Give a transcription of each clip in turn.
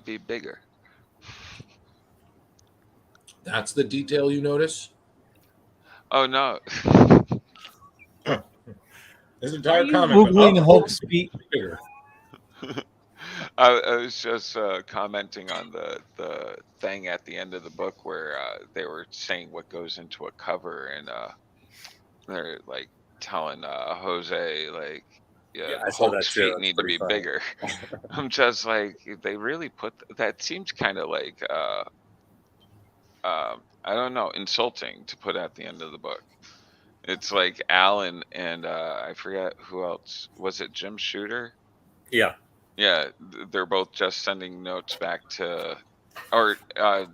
to be bigger. That's the detail you notice? Oh no. This entire Are you comic. Googling Hulk speak? Bigger. I was just commenting on the thing at the end of the book where they were saying what goes into a cover, and they're like telling Jose like, yeah, I saw that Hulk's too. feet That's need to pretty be funny. bigger. I'm just like, they really put that seems kind of like I don't know, insulting to put at the end of the book. It's like Alan and I forget who else. Was it Jim Shooter? Yeah. Yeah, they're both just sending notes back to, or oh,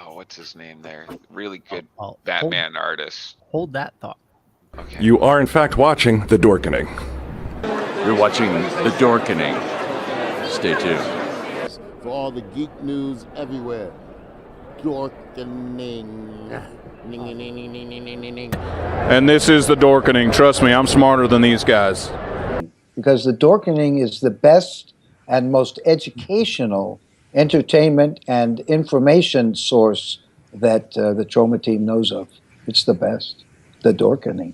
what's his name there? Really good Batman artist. Hold that thought. Okay. You are in fact watching The Dorkening. You're watching The Dorkening. Stay tuned. For all the geek news everywhere. Dorkening. And this is The Dorkening. Trust me, I'm smarter than these guys. Because The Dorkening is the best and most educational entertainment and information source that the Trauma team knows of. It's the best. The Dorkening.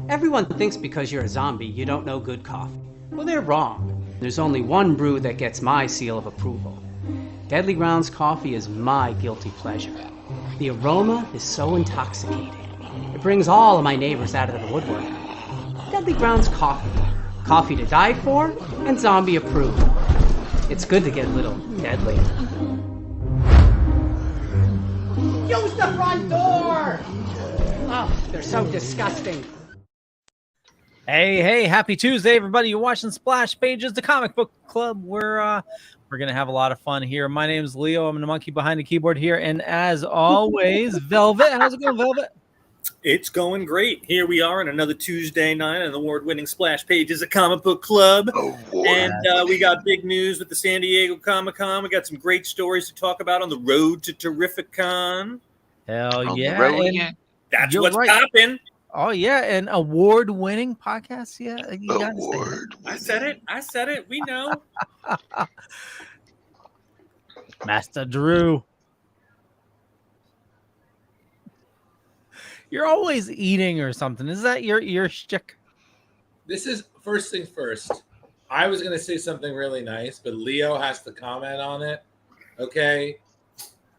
Everyone thinks because you're a zombie, you don't know good coffee. Well, they're wrong. There's only one brew that gets my seal of approval. Deadly Grounds coffee is my guilty pleasure. The aroma is so intoxicating. It brings all of my neighbors out of the woodwork. Deadly Grounds coffee. Coffee to die for, and zombie approved. It's good to get a little deadly. Use the front door! Oh, they're so disgusting. Hey, happy Tuesday, everybody. You're watching Splash Pages, the comic book club. We're going to have a lot of fun here. My name is Leo. I'm the monkey behind the keyboard here. And as always, Velvet. How's it going, Velvet? It's going great. Here we are on another Tuesday night on the award-winning Splash Pages of Comic Book Club. And we got big news with the San Diego Comic-Con. We got some great stories to talk about on the road to Terrificon. Hell On the yeah. road And again. That's you're what's right. popping. Oh, yeah. An award-winning podcast. Yeah. You gotta say that. Award. I said it. We know. Master Drew. You're always eating or something. Is that your shtick? This is first thing first. I was going to say something really nice, but Leo has to comment on it. Okay.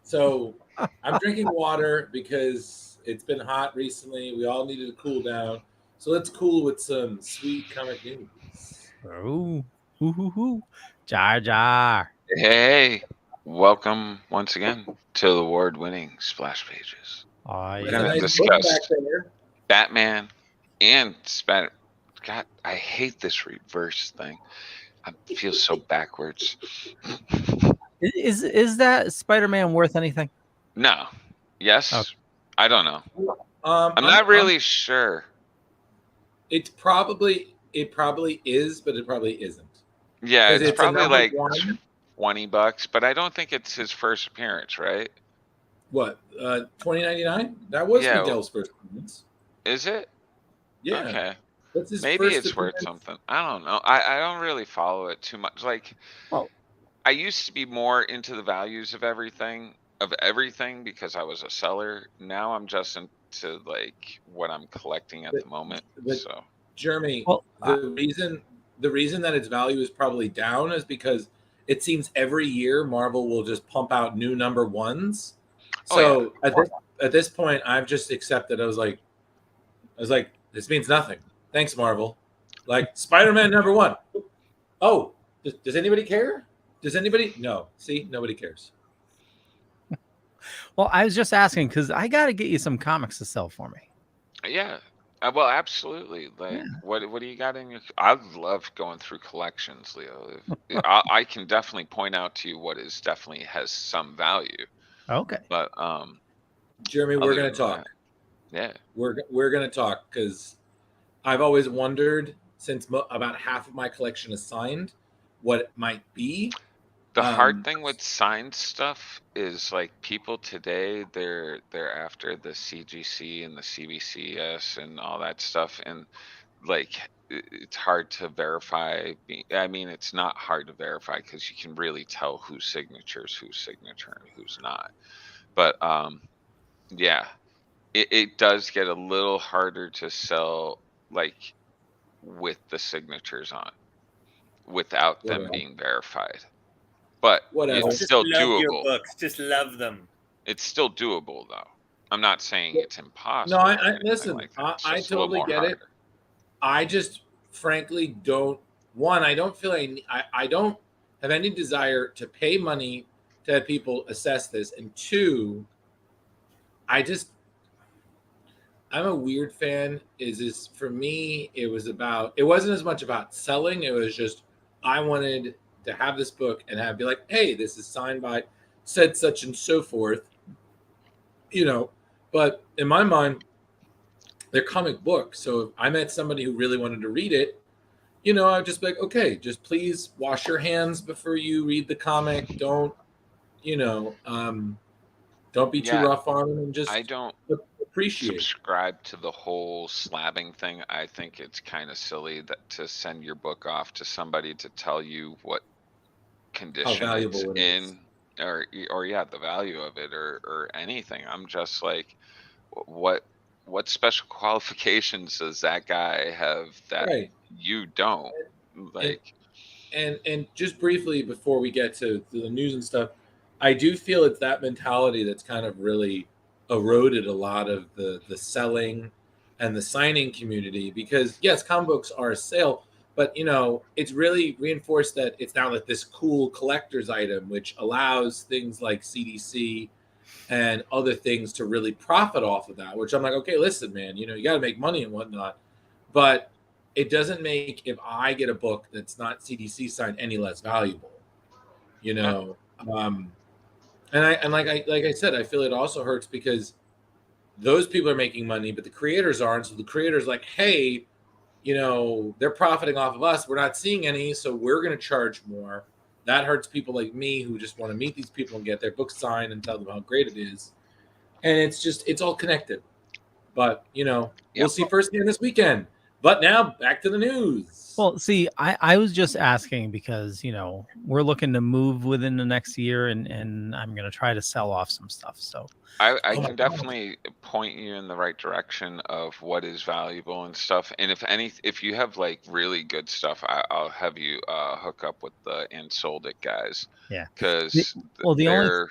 So I'm drinking water because it's been hot recently. We all needed to cool down. So let's cool with some sweet comic news. Oh, hoo. Jar Jar. Hey, welcome once again to the award-winning Splash Pages. Oh, We're yeah. gonna Nice book back discuss there. Batman and Spider. God, I hate this reverse thing. I feel so backwards. Is that Spider-Man worth anything? No. Yes. Okay. I don't know. I'm not really sure. It probably is, but it probably isn't. Yeah, 'Cause it's it's probably another like one. $20, but I don't think it's his first appearance, right? What? $20.99? That was Yeah, Miguel's first appearance. Is it? Yeah. Okay. That's his Maybe first it's worth appearance. something. I don't know. I don't really follow it too much. Like, Well- I used to be more into the values of everything because I was a seller. Now I'm just into like what I'm collecting at the moment. but- So Jeremy, Well, the reason that its value is probably down is because it seems every year Marvel will just pump out new number ones. So at this point, I've just accepted. I was like, this means nothing. Thanks, Marvel. Like Spider-Man #1. Oh, does anybody care? Does anybody? No. See, nobody cares. Well, I was just asking because I got to get you some comics to sell for me. yeah. Well, absolutely. Like, what do you got in your? I love going through collections, Leo. I can definitely point out to you what is definitely has some value. Okay. But Jeremy, we're other gonna than talk. that, yeah. We're gonna talk because I've always wondered, since about half of my collection is signed, what it might be. The hard thing with signed stuff is like people today they're after the CGC and the CBCS and all that stuff, and like it's hard to verify. I mean, it's not hard to verify because you can really tell whose signature and who's not. But yeah, it does get a little harder to sell like with the signatures on without them Whatever. being verified. But Whatever. it's Just still love your doable. books. Just love them. It's still doable, though. I'm not saying it's impossible. No, or anything listen. like that. It's I just a little totally more get it. harder. I just frankly don't. One, I don't feel I don't have any desire to pay money to have people assess this, and two, I'm a weird fan. Is for me? It wasn't as much about selling. It was just I wanted to have this book and be like, hey, this is signed by said such and so forth. But in my mind, they're comic books. So if I met somebody who really wanted to read it, I'd just be like, okay, just please wash your hands before you read the comic. Don't be too rough on them, and just I don't appreciate subscribe to the whole slabbing thing. I think it's kind of silly to send your book off to somebody to tell you what condition valuable it's it is. in, or yeah, the value of it, or anything. I'm just like, what special qualifications does that guy have that Right. you don't? Like, And just briefly before we get to the news and stuff, I do feel it's that mentality that's kind of really eroded a lot of the selling and the signing community, because yes, comic books are a sale, but it's really reinforced that it's now like this cool collector's item, which allows things like CDC and other things to really profit off of that, which I'm like, okay, listen, man, you got to make money and whatnot, but it doesn't make, if I get a book that's not CDC signed, any less valuable, and like I said, I feel it also hurts because those people are making money, but the creators aren't. So the creators like, hey, they're profiting off of us. We're not seeing any, so we're going to charge more. That hurts people like me who just want to meet these people and get their book signed and tell them how great it is. And it's all connected. But, we'll see firsthand this weekend. But now back to the news. Well, see, I was just asking because, we're looking to move within the next year and I'm going to try to sell off some stuff. So I can definitely point you in the right direction of what is valuable and stuff. And if you have like really good stuff, I'll have you hook up with the and sold it guys. Yeah. Because they're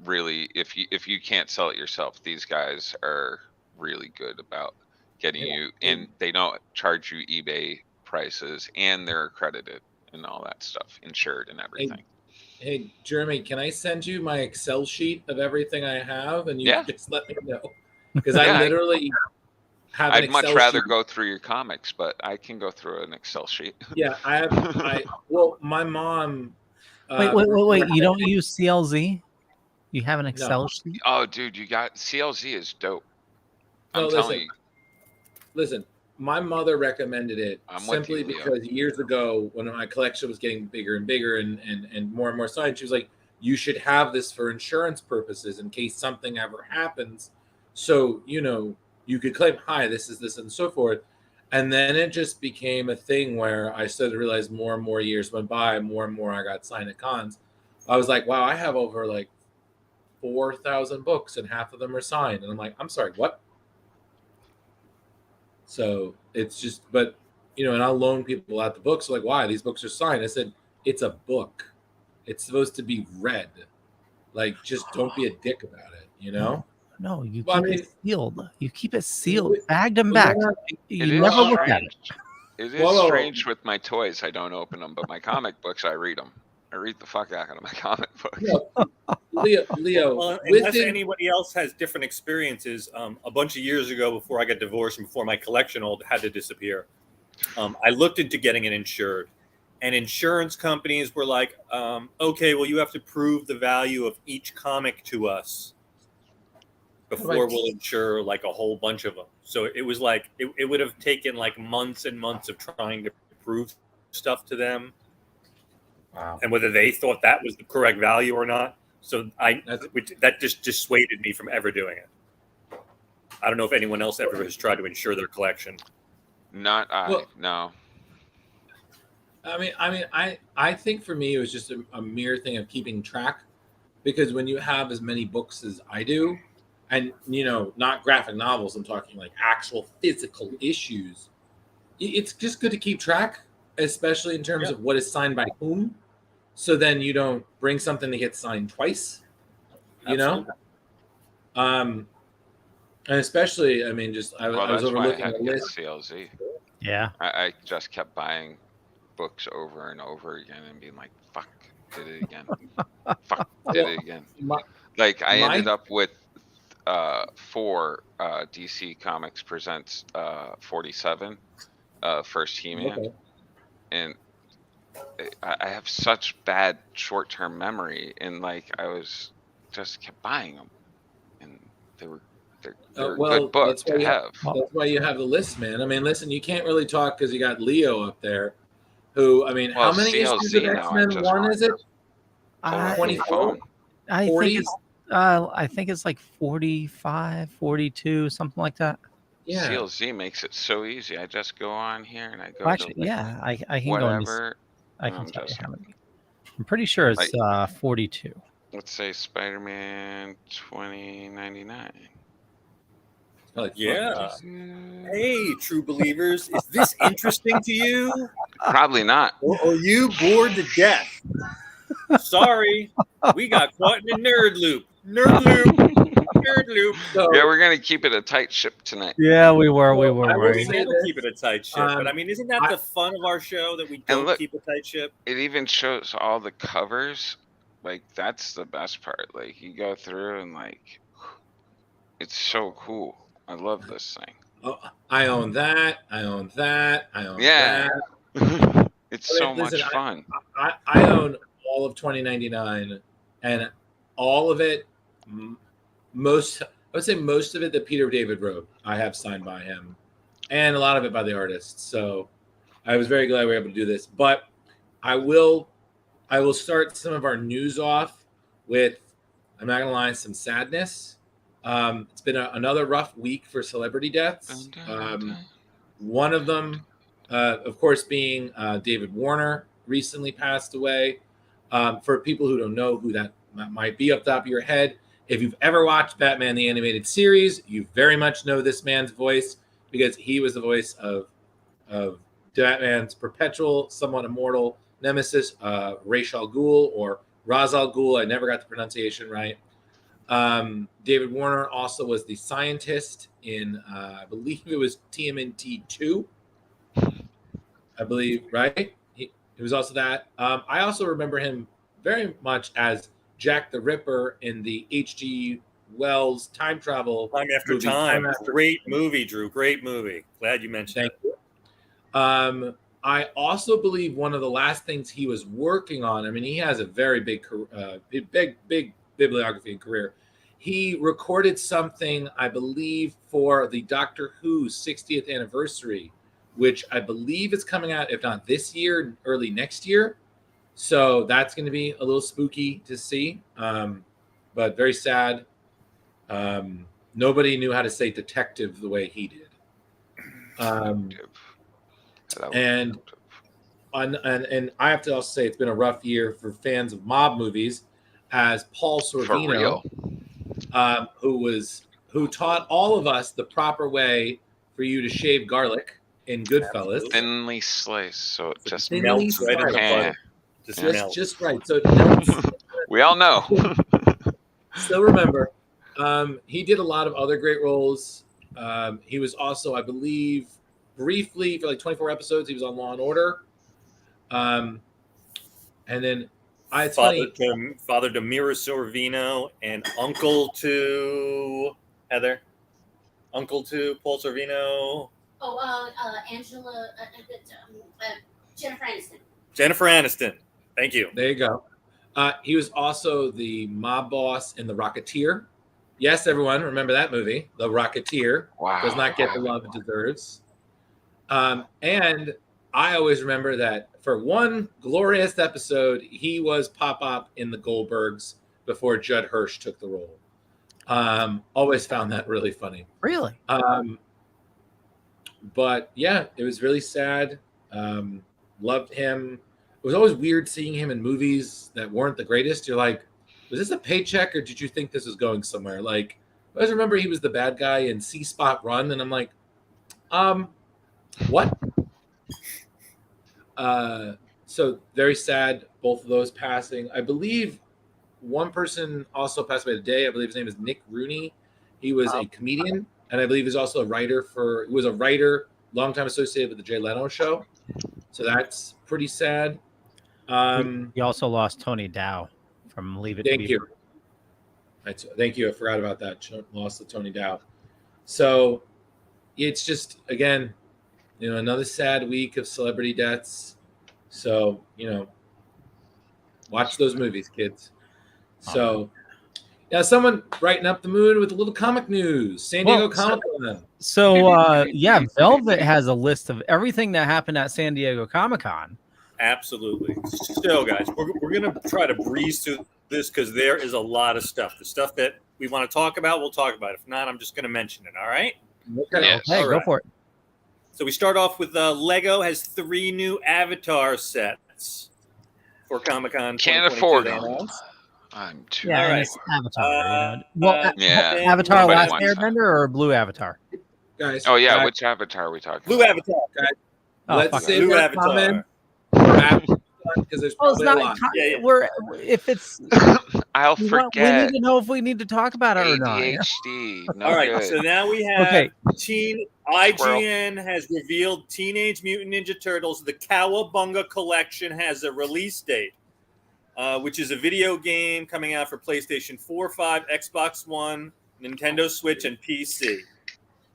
really, if you can't sell it yourself, these guys are really good about getting you, and they don't charge you eBay prices, and they're accredited and all that stuff, insured and everything. Hey, Jeremy, can I send you my Excel sheet of everything I have, and you just let me know? Because I literally have an Excel I'd much rather sheet. go through your comics, but I can go through an Excel sheet. Yeah, my mom. Wait! You don't use CLZ? You have an Excel sheet? Oh, dude, you got CLZ is dope. I'm telling you. Listen, my mother recommended it simply because years ago, when my collection was getting bigger and bigger and more and more signed, she was like, you should have this for insurance purposes in case something ever happens. So, you could claim, hi, this is this and so forth. And then it just became a thing where I started to realize more and more years went by, more and more I got signed at cons. I was like, wow, I have over like 4,000 books and half of them are signed. And I'm like, I'm sorry, what? So it's just, but, and I'll loan people out the books. Like, why? These books are signed. I said, it's a book. It's supposed to be read. Like, just don't be a dick about it, No, you keep it sealed. You keep it sealed, bagged and backed. You never look at it. It is strange with my toys. I don't open them, but my comic books, I read them. I read the fuck out of my comic books. Leo, well, unless anybody else has different experiences, a bunch of years ago, before I got divorced and before my collection all had to disappear, I looked into getting it insured. And insurance companies were like, okay, well, you have to prove the value of each comic to us before we'll insure like a whole bunch of them. So it was like, it would have taken like months and months of trying to prove stuff to them. Wow. And whether they thought that was the correct value or not. So that just dissuaded me from ever doing it. I don't know if anyone else ever has tried to insure their collection. Not I, no. I think for me it was just a mere thing of keeping track, because when you have as many books as I do, and not graphic novels, I'm talking like actual physical issues, it's just good to keep track, especially in terms of what is signed by whom. So then you don't bring something that gets signed twice, And especially, I was overlooking the list. CLZ. Yeah. I just kept buying books over and over again and being like, fuck, did it again. Fuck, did it again. I ended up with 4 DC Comics Presents 47 first He-Man. Okay. And I have such bad short-term memory, and I was just kept buying them, and they're good books to have. That's why you have the list, man. Listen, you can't really talk because you got Leo up there, who, how many issues of X-Men 1 is it? 24? I think it's like 45, 42, something like that. Yeah. CLZ makes it so easy. I just go on here and I go I can whatever. I can tell you how many. I'm pretty sure it's 42. Let's say Spider-Man 2099. Yeah. Hey, true believers, is this interesting to you? Probably not. Or are you bored to death? Sorry, we got caught in a nerd loop. So, yeah, we're gonna keep it a tight ship tonight. Yeah, we were. We'll keep it a tight ship, but isn't that the fun of our show, that we don't keep a tight ship? It even shows all the covers. That's the best part. You go through and it's so cool. I love this thing. Oh, I own that. Yeah. It's so much fun. I own all of 2099, and all of it. would say most of it that Peter David wrote, I have signed by him, and a lot of it by the artists. So I was very glad we were able to do this. But I will start some of our news off with, I'm not gonna lie, some sadness. It's been another rough week for celebrity deaths. One of them, of course, being David Warner, recently passed away. For people who don't know who that might be up top of your head, if you've ever watched Batman the Animated Series, you very much know this man's voice because he was the voice of Batman's perpetual, somewhat immortal nemesis, Ra's al Ghul or Ra's al Ghul. I never got the pronunciation right. David Warner also was the scientist in, I believe it was TMNT 2. I believe, right? He was also that. I also remember him very much as Jack the Ripper in the H.G. Wells time travel. Time After movie, Time. After Great movie, Drew. Great movie. Glad you mentioned Thank you. I also believe one of the last things he was working on, I mean, he has a very big bibliography and career. He recorded something, I believe, for the Doctor Who 60th anniversary, which I believe is coming out, if not this year, early next year. So that's going to be a little spooky to see, but very sad. Nobody knew how to say detective the way he did. And I have to also say it's been a rough year for fans of mob movies, as Paul Sorvino, who taught all of us the proper way for you to shave garlic in Goodfellas. Thinly sliced, so it just melts right in the butter. Just right. So it melts. We all know. Still remember, he did a lot of other great roles. He was also, I believe, briefly for like 24 episodes, he was on Law and Order. And then Father to Mira Sorvino and uncle to Heather, uncle to Paul Sorvino. Angela, Jennifer Aniston. Jennifer Aniston. Thank you. There you go. He was also the mob boss in The Rocketeer. Yes, everyone, remember that movie, The Rocketeer. Wow. Does not get the love it deserves. And I always remember that for one glorious episode, he was Pop-Up in the Goldbergs before Judd Hirsch took the role. Always found that really funny. Really? But yeah, it was really sad. Loved him. It was always weird seeing him in movies that weren't the greatest. You're like, was this a paycheck or did you think this was going somewhere? Like, I always remember he was the bad guy in C Spot Run, and I'm like, what? So very sad, both of those passing. I believe one person also passed away today. I believe his name is Nick Rooney. He was a comedian, and I believe he's also a writer he was a writer, long time associated with the Jay Leno show. So that's pretty sad. You also lost Tony Dow from Leave It to Beaver. Thank you. I forgot about that. Lost to Tony Dow. So it's just, again, another sad week of celebrity deaths. So, watch those movies, kids. So, yeah, someone brighten up the mood with a little comic news. San Diego Comic-Con. So, Velvet has a list of everything that happened at San Diego Comic-Con. Absolutely. So, guys, we're going to try to breeze through this because there is a lot of stuff. The stuff that we want to talk about, we'll talk about. If not, I'm just going to mention it, all right? Okay. Yes. Hey, go for it. So we start off with Lego has 3 new Avatar sets for Comic-Con. Can't afford them. I'm too. Yeah, All right. it's Avatar. Yeah. Avatar Nobody Last wants Airbender or Blue Avatar? Guys. Oh yeah, guys, which Avatar are we talking Blue about? Avatar. let's save Blue our Avatar. comment for Avatar because there's Oh, it's probably a not. lot. Yeah. We're if it's. I'll We forget. need to know if we need to talk about it or not. ADHD. No All right, good. so now we have Okay. IGN has revealed Teenage Mutant Ninja Turtles. The Cowabunga Collection has a release date, which is a video game coming out for PlayStation 4, 5, Xbox One, Nintendo Switch, and PC.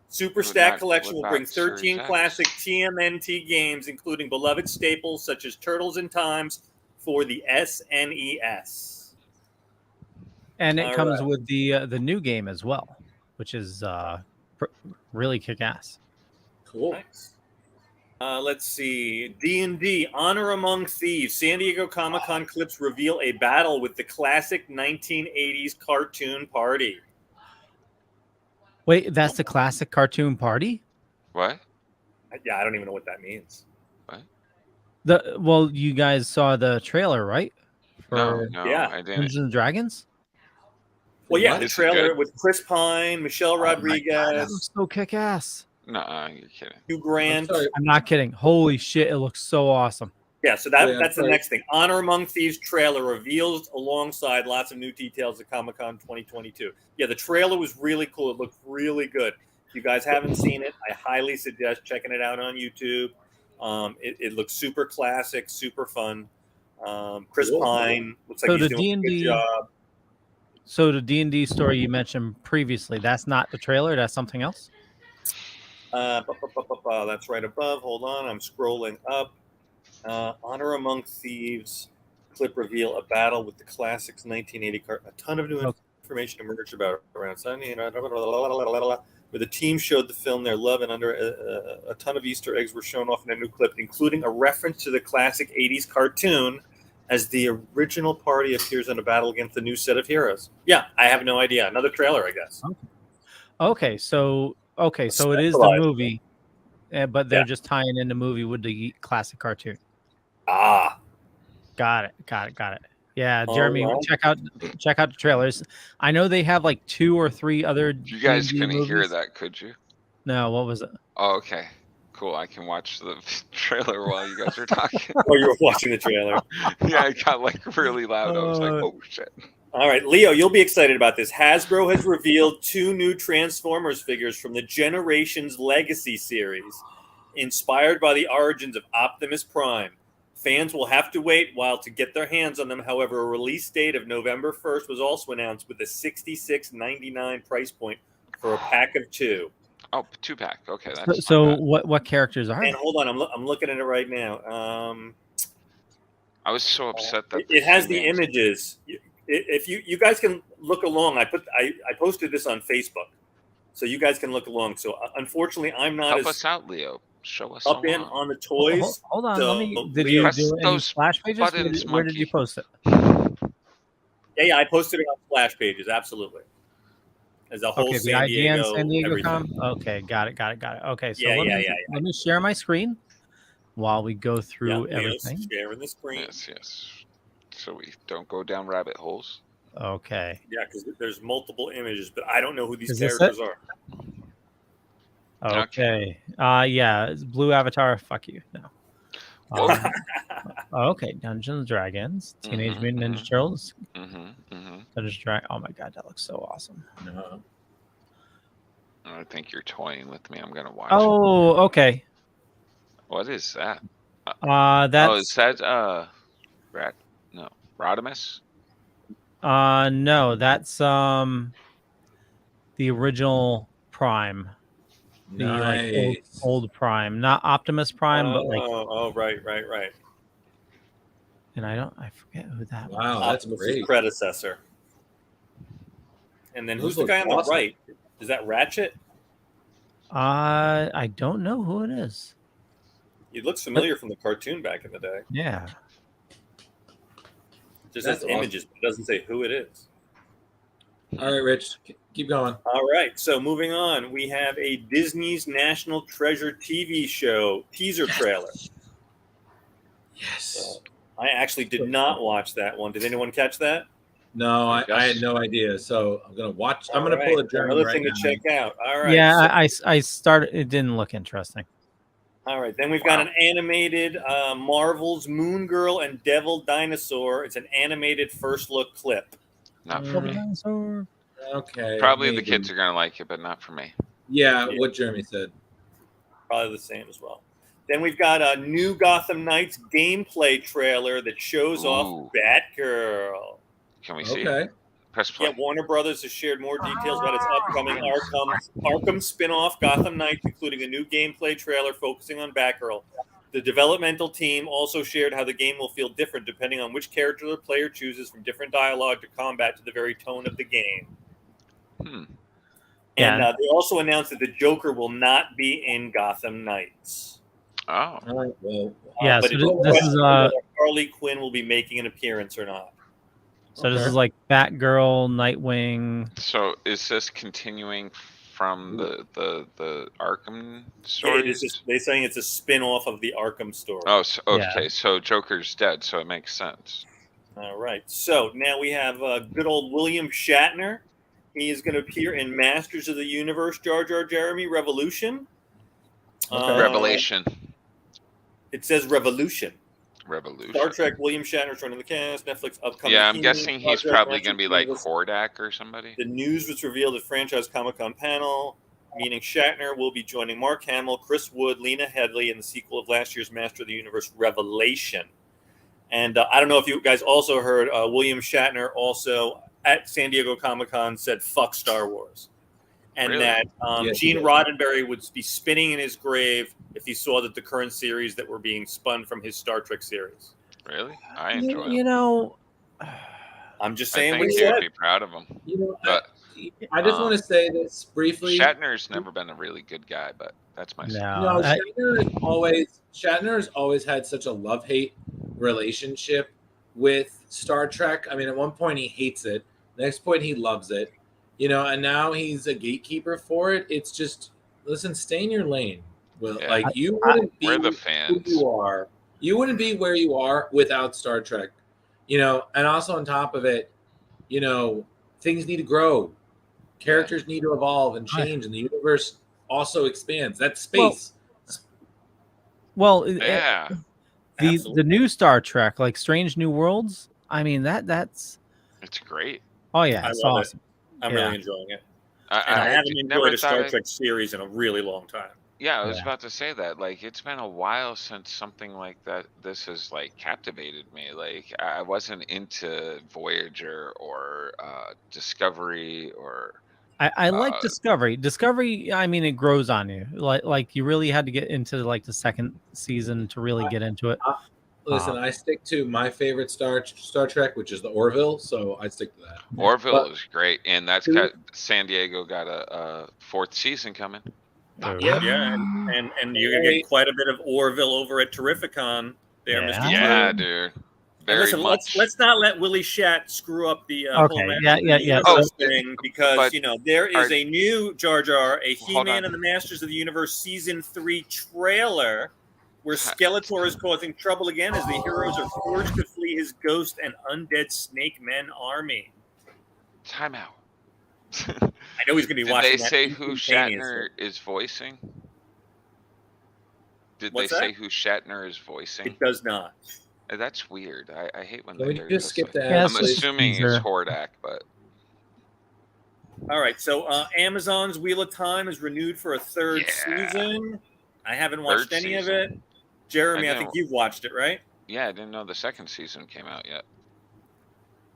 Super Stack Collection will bring 13 classic TMNT games, including beloved staples such as Turtles in Times for the SNES. And it All comes right. with the new game as well. which is really kick-ass. Cool. Nice. Let's see. D&D, Honor Among Thieves. San Diego Comic-Con clips reveal a battle with the classic 1980s cartoon party. Wait, that's the classic cartoon party? What? Yeah, I don't even know what that means. What? Well, you guys saw the trailer, right? No, Yeah. I didn't. Dungeons and Dragons? Well, yeah, What? the Is it trailer good? with Chris Pine, Michelle Oh my God, that Rodriguez, looks so kick-ass. No, you're kidding. Hugh Grant. I'm sorry. I'm not kidding. Holy shit, it looks so awesome. Yeah, so Wait, I'm that's the sorry. next thing. Honor Among Thieves trailer reveals alongside lots of new details at Comic-Con 2022. Yeah, the trailer was really cool. It looked really good. If you guys haven't seen it, I highly suggest checking it out on YouTube. It looks super classic, super fun. Chris Cool. Pine looks like So he's the doing a good D&D job. So the D&D story you mentioned previously, that's not the trailer, that's something else? That's right above. Hold on, I'm scrolling up. Honor Among Thieves clip reveal a battle with the classics 1980 card. A ton of new information emerged about around Sunday, where the team showed the film their love, and under a ton of Easter eggs were shown off in a new clip, including a reference to the classic 80s cartoon as the original party appears in a battle against the new set of heroes. Yeah, I have no idea. Another trailer, I guess. Okay, so it is the Specialized. movie, but they're just tying in the movie with the classic cartoon. Ah, got it. Yeah, Jeremy, All right. check out the trailers. I know they have like 2 or 3 other. You guys D&D couldn't hear movies. that, could you? No, what was it? Oh, okay. Cool. I can watch the trailer while you guys are talking. Oh, you were watching the trailer. Yeah, it got like really loud. I was like, oh shit. All right, Leo, you'll be excited about this. Hasbro has revealed 2 new Transformers figures from the Generations Legacy series, inspired by the origins of Optimus Prime. Fans will have to wait a while to get their hands on them. However, a release date of November 1st was also announced with a $66.99 price point for a pack of 2. Oh, 2-pack. Okay, that's So what characters are? And they? hold on, I'm looking at it right now. I was so upset that It has the He-Man's- images. If you guys can look along, I posted this on Facebook, so you guys can look along. So unfortunately, I'm not Help as us out, Leo. Show us up in along. on the toys. Hold on, So, let me. Did Leo- you Press do it in those splash pages? buttons, Where did you monkey. post it? Yeah, I posted it on Splash Pages. Absolutely, as a whole Okay, the San IGN Diego, San Diego everything. Com. Okay, got it. Okay, so Yeah, let me share my screen while we go through Yeah, Leo's everything. sharing the screen. Yes. So we don't go down rabbit holes. Okay. Yeah, because there's multiple images, but I don't know who these Is this characters it? are. Okay. Yeah, it's blue avatar. Fuck you. No. Okay, Dungeons and Dragons, Teenage Mutant Ninja Turtles, Dungeons and Dragons. Oh my god, that looks so awesome. No. I think you're toying with me. I'm gonna watch. Oh, okay. What is that? That's Oh, is that Rodimus? no, that's the original Prime. The like old Prime, not Optimus Prime, but like. Oh, right. And I forget who that was. Wow, that's Optimus' great. predecessor. And then Those who's the look guy on awesome. the right? Is that Ratchet? I don't know who it is. He looks familiar from the cartoon back in the day. Yeah. Just That's has awesome. images, but it doesn't say who it is. All right, Rich, keep going. All right, so moving on, we have a Disney's National Treasure TV show teaser trailer. Yes. I actually did not watch that one. Did anyone catch that? No, I Yes. had no idea. So I'm gonna watch. I'm All gonna pull right, a Jeremy another right thing now. to check out. All right. Yeah, so- I started. It didn't look interesting. all right. Then we've got an animated Marvel's Moon Girl and Devil Dinosaur. It's an animated first look clip. Not for me. Dinosaur. Okay. Probably the maybe. kids are gonna like it, but not for me. Yeah, Yeah. what Jeremy said. Probably the same as well. Then we've got a new Gotham Knights gameplay trailer that shows off Ooh. Batgirl. Can we see? Okay. Press play. Yeah, Warner Brothers has shared more details about its upcoming Arkham spin-off Gotham Knights, including a new gameplay trailer focusing on Batgirl. The developmental team also shared how the game will feel different depending on which character the player chooses, from different dialogue to combat to the very tone of the game. And they also announced that the Joker will not be in Gotham Knights. Oh. Well, yeah. But So it's this is whether Harley Quinn will be making an appearance or not. So this is like Batgirl, Nightwing. So is this continuing from the Arkham story? Yeah, it is just, they're saying it's a spin-off of the Arkham story. Oh, so, okay. Yeah. So Joker's dead, so it makes sense. All right. So now we have good old William Shatner. He is going to appear in Masters of the Universe, Jar Jar Jeremy Revolution. Revelation. It says Revolution. Revolution. Star Trek, William Shatner joining the cast. Netflix upcoming. Yeah, I'm guessing he's probably going to be like Hordak or somebody. The news was revealed at Franchise Comic-Con panel, meaning Shatner will be joining Mark Hamill, Chris Wood, Lena Headey in the sequel of last year's Master of the Universe Revelation. And I don't know if you guys also heard William Shatner also at San Diego Comic-Con said "fuck Star Wars," and Really? that Yes, Gene he did. Roddenberry would be spinning in his grave if he saw that the current series that were being spun from his Star Trek series. Really? I enjoy You him. know, I'm just I saying think what he you would said. be proud of him. You know, But I just want to say this briefly. Shatner's never been a really good guy, but that's my no. Shatner has always had such a love-hate relationship with Star Trek. I mean, at one point he hates it, next point he loves it, and now he's a gatekeeper for it. It's just, listen, stay in your lane. Well, Yeah. like you wouldn't be We're the who fans. you are. You wouldn't be where you are without Star Trek. And also on top of it, things need to grow. Characters need to evolve and change, and the universe also expands. That's space. Well, Yeah. the new Star Trek, like Strange New Worlds. I mean that's. It's great. Oh yeah, I it's love awesome. I'm Yeah. really enjoying it. And I haven't never enjoyed a thought Star I- Trek series in a really long time. Yeah, I was Yeah. about to say that. Like, it's been a while since something like that. This has like captivated me. Like, I wasn't into Voyager or Discovery or. I like Discovery. Discovery, I mean, it grows on you. Like you really had to get into like the second season to really get into it. Listen, I stick to my favorite Star Trek, which is the Orville, so I stick to that. Orville is great, and that's got San Diego got a fourth season coming. Yeah, and you're gonna get quite a bit of Orville over at Terrificon there, Yeah. Mr. Yeah, Drew. dude. And Very listen, much. let's not let Willie Shat screw up the Okay, whole yeah. Universe Oh, thing, because but there is are- a new Jar Jar, a Hold He-Man on. and the Masters of the Universe Season 3 trailer, where Skeletor is causing trouble again as the heroes are forced to flee his ghost and undead Snake Men army. Time out. I know he's going to be Did watching they that say who instantaneously. Shatner is voicing? Did What's they say that? who Shatner is voicing? It does not. That's weird. I hate when Can they we do just this. skip the Like, ads, I'm please? assuming it's Teaser. Hordak, but All right, so Amazon's Wheel of Time is renewed for a third Yeah. season. I haven't watched Third any of season. it. Jeremy, I I think you've watched it, right? yeah, I didn't know the second season came out yet.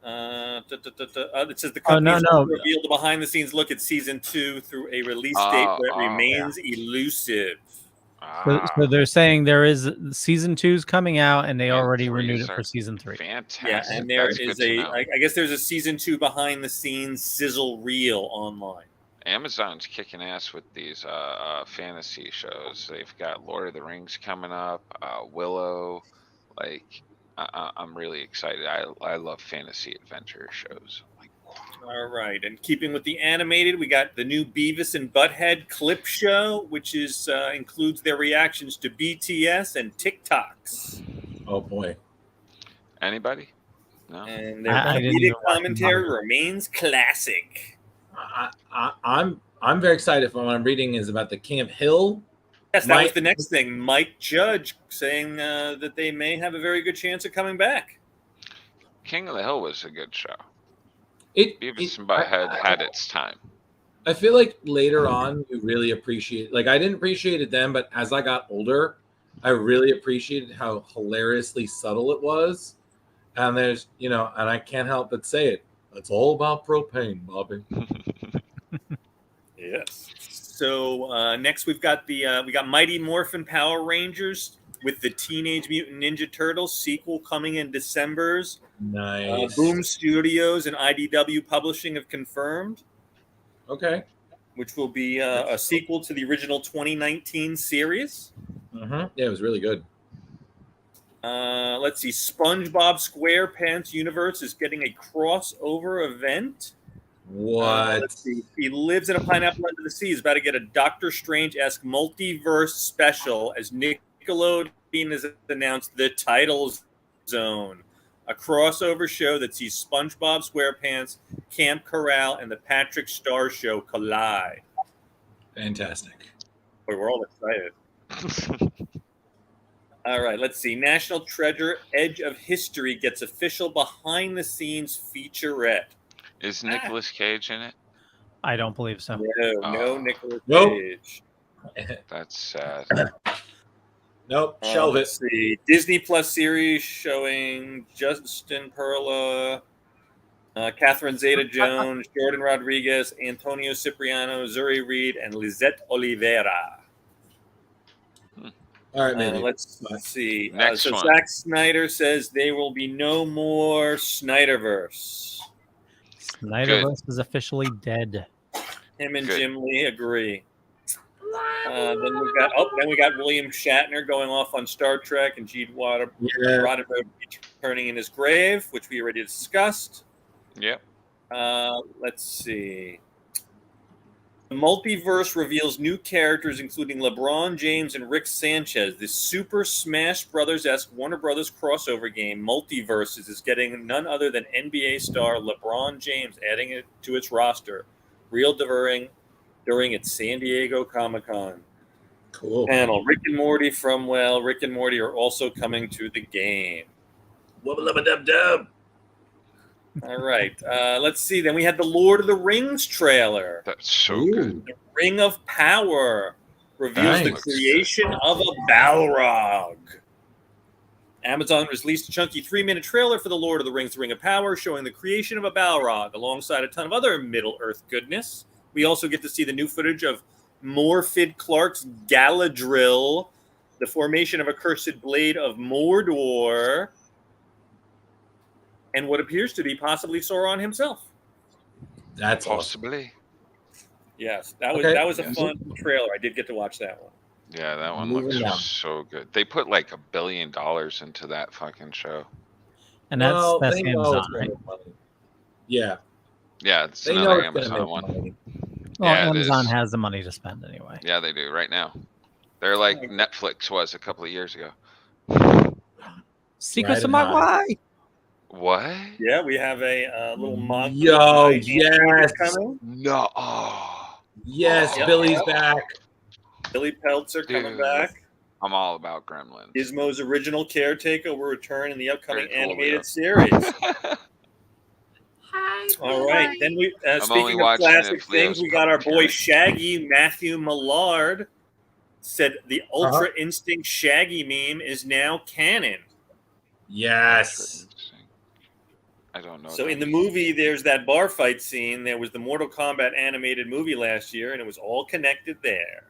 It says the Oh, no, company's no. revealed a behind-the-scenes look at season 2 through a release Oh, date that oh, remains elusive. So they're saying there is season 2's coming out, and they And already renewed it threes for are season 3. Fantastic. Yeah, and there That's is good to know. I guess there's a season 2 behind-the-scenes sizzle reel online. Amazon's kicking ass with these fantasy shows. They've got Lord of the Rings coming up, Willow. Like, I'm really excited. I love fantasy adventure shows. Like, All right, and keeping with the animated, we got the new Beavis and Butthead clip show, which is includes their reactions to BTS and TikToks. Oh boy. anybody? No. And their I didn't comedic even watch commentary them. remains classic. I'm very excited for what I'm reading is about the Camp Hill. Yes, that was Mike- the next thing. Mike Judge saying that they may have a very good chance of coming back. King of the Hill was a good show. It Beavis and Butthead had its time. I feel like later on you really appreciate, like I didn't appreciate it then, but as I got older, I really appreciated how hilariously subtle it was. And there's, and I can't help but say it. It's all about propane, Bobby. Yes. So next we got Mighty Morphin Power Rangers with the Teenage Mutant Ninja Turtles sequel coming in December's. Nice. Boom Studios and IDW Publishing have confirmed. Okay. which will be a sequel to the original 2019 series. Yeah, it was really good. Let's see. SpongeBob SquarePants universe is getting a crossover event. What? Let's see. He lives in a pineapple under the sea. He's about to get a Doctor Strange-esque multiverse special as Nickelodeon has announced the Title Zone, a crossover show that sees SpongeBob SquarePants, Camp Corral, and the Patrick Star Show collide. Fantastic. Boy, we're all excited. All right, let's see. National Treasure Edge of History gets official behind-the-scenes featurette. Is Nicolas Cage in it? I don't believe so. No Nicolas Nope. Cage. That's sad. Nope, shelve it. Let's see. Disney Plus series showing Justin Perla, Catherine Zeta-Jones, Jordan Rodriguez, Antonio Cipriano, Zuri Reed, and Lizette Oliveira. All right, maybe. Let's see. Next so one. Zack Snyder says there will be no more Snyderverse. Snyderverse is officially dead. Him and Good. Jim Lee agree. Then we got William Shatner going off on Star Trek, and Gene Roddenberry returning in his grave, which we already discussed. Yep. Let's see. The multiverse reveals new characters, including LeBron James and Rick Sanchez. This Super Smash Brothers-esque Warner Brothers crossover game, Multiverses, is getting none other than NBA star LeBron James, adding it to its roster. Real during its San Diego Comic-Con Cool. panel. Rick and Morty from Rick and Morty are also coming to the game. Wubba-lubba-dub-dub. All right. Let's see. Then we had the Lord of the Rings trailer. That's so good. The Ring of Power reveals the Nice. creation of a Balrog. Amazon released a chunky 3-minute trailer for the Lord of the Rings Ring of Power, showing the creation of a Balrog alongside a ton of other Middle-earth goodness. We also get to see the new footage of Morfydd Clark's Galadriel, the formation of a cursed blade of Mordor, and what appears to be possibly Sauron himself. That's awesome. Possibly. Yes, that was a fun trailer. I did get to watch that one. Yeah, that one Moving looks on. so good. They put like $1 billion into that fucking show. And that's they know Amazon, it's gonna right? make money. Yeah, Yeah, it's they know another it's gonna Amazon make one. money. Well, Yeah, it Amazon is. has the money to spend anyway. Yeah, they do right now. They're like Netflix was a couple of years ago. Secrets Right of my in why? What? Yeah, we have a little mock. Yo, yes, coming. No. Oh, yes, Yep. Billy's back. Billy Peltzer coming Dude. back. I'm all about Gremlins. Gizmo's original caretaker will return in the upcoming Very cool, animated yeah. series. All right, then we. only Speaking of watching it classic if Leo's things, we got our boy coming. Shaggy. Matthew Millard said the Ultra Instinct Shaggy meme is now canon. Yes. I don't know. So that. in the movie, there's that bar fight scene. There was the Mortal Kombat animated movie last year, and it was all connected there.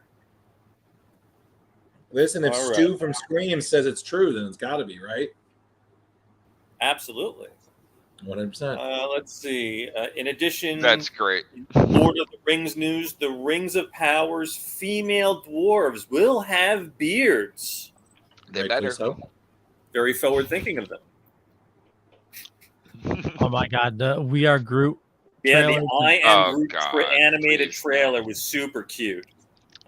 Listen, if All Stu right. from Scream says it's true, then it's got to be right. Absolutely. 100%. Let's see. In addition, That's great. Lord of the Rings news: the Rings of Power's female dwarves will have beards. They Rightfully better. so. Very forward thinking of them. Oh my God, the We Are Groot. Yeah, trailer. the I Am Oh, Groot God, animated please. trailer was super cute.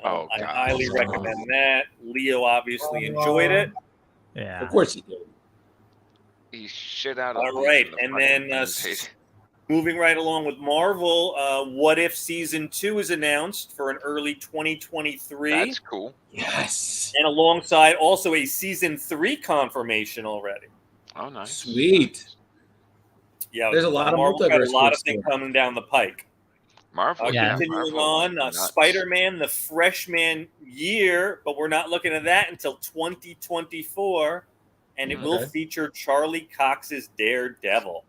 Oh, I God. highly recommend that. Leo obviously enjoyed it. Yeah. Of course he did. He shit out of All right, and then moving right along with Marvel, What If Season 2 is announced for an early 2023. That's cool. Yes. And alongside also a Season 3 confirmation already. Oh, nice. Sweet. Yeah, There's a lot of Marvel's got a multiverse lot of stuff. things coming down the pike. Marvel. Yeah. Continuing Marvel on, went nuts. Spider-Man, the freshman year, but we're not looking at that until 2024. And it will Okay. feature Charlie Cox's Daredevil.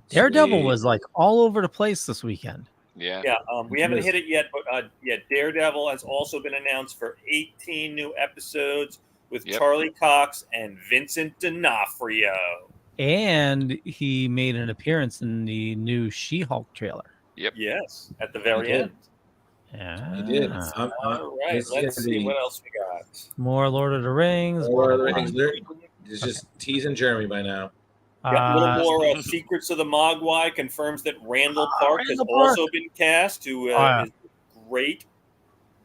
Daredevil Sweet. was like all over the place this weekend. Yeah. Yeah, we haven't Yes. hit it yet, but Daredevil has also been announced for 18 new episodes with Yep. Charlie Cox and Vincent D'Onofrio. And he made an appearance in the new She-Hulk trailer. Yep. Yes, at the very He did. end. Yeah. He did. All right, This is let's gonna see be what else we got. More Lord of the Rings. Lord of the Rings. He's just teasing Jeremy by now. Got a little more Secrets of the Mogwai confirms that Randall Park has Randall Park. also been cast, who yeah. is great.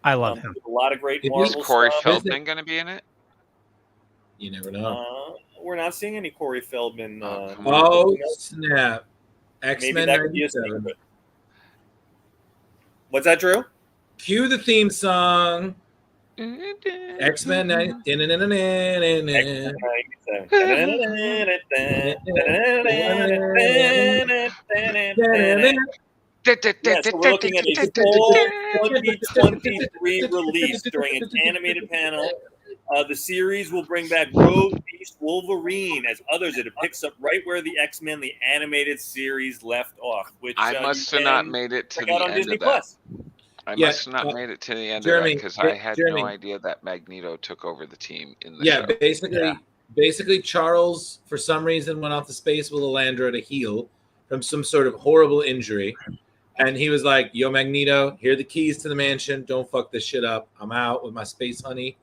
I love him. A lot of great Is Marvel Corey stuff. Feldman going to be in it? You never know. We're not seeing any Corey Feldman. Snap! X Men that could be a '97. secret. What's that, Drew? Cue the theme song. X Men Yeah, so we're looking at a fall 2023 release during an animated panel. The series will bring back Rogue, Beast, Wolverine, as others. It picks up right where the X-Men, the animated series, left off. Which I must have not made it to the end Disney of that. Plus. I must have not made it to the end of that because I had no idea that Magneto took over the team in the show. Basically, Charles, for some reason, went off to space with Elandra to heal from some sort of horrible injury. And he was like, yo, Magneto, here are the keys to the mansion. Don't fuck this shit up. I'm out with my space honey.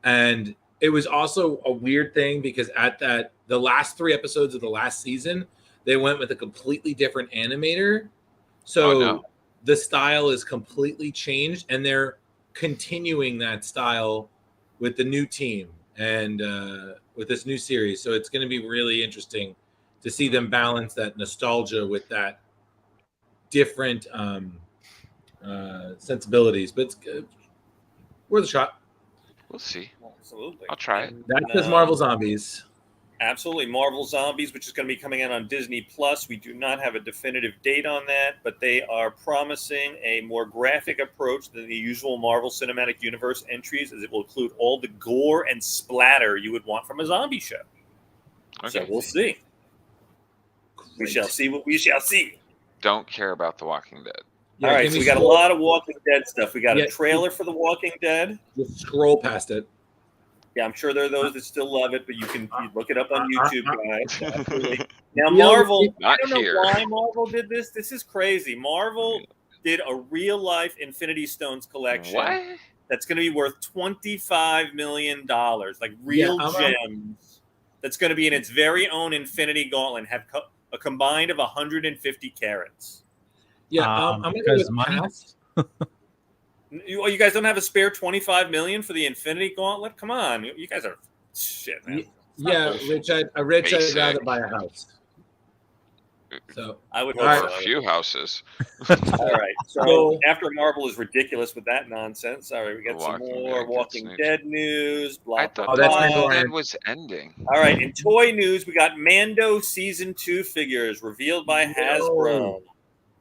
And it was also a weird thing because the last 3 episodes of the last season, they went with a completely different animator. So the style is completely changed, and they're continuing that style with the new team and with this new series. So it's going to be really interesting to see them balance that nostalgia with that different sensibilities. But it's worth a shot. We'll see. Absolutely. I'll try it. That's because Marvel Zombies. Absolutely. Marvel Zombies, which is going to be coming out on Disney Plus. We do not have a definitive date on that, but they are promising a more graphic approach than the usual Marvel Cinematic Universe entries, as it will include all the gore and splatter you would want from a zombie show. Okay. So we'll see. Great. We shall see what we shall see. Don't care about The Walking Dead. All right, so we got a lot of Walking Dead stuff. We got a trailer for The Walking Dead. Just scroll past it. Yeah, I'm sure there are those that still love it, but you can look it up on YouTube, guys. Now, Marvel, I don't know why Marvel did this. This is crazy. Marvel did a real-life Infinity Stones collection that's going to be worth $25 million, like real gems. That's going to be in its very own Infinity Gauntlet, have a combined of 150 carats. Yeah, I'm going to go with pass. You guys don't have a spare $25 million for the Infinity Gauntlet? Come on, you guys are shit, man. Yeah, Rich, I'd rather buy a house. So I would buy a few houses. All right. So after Marvel is ridiculous with that nonsense. All right, we got some more Walking Dead news. I thought Walking Dead was ending. All right, in toy news, we got Mando Season 2 figures revealed by Hasbro.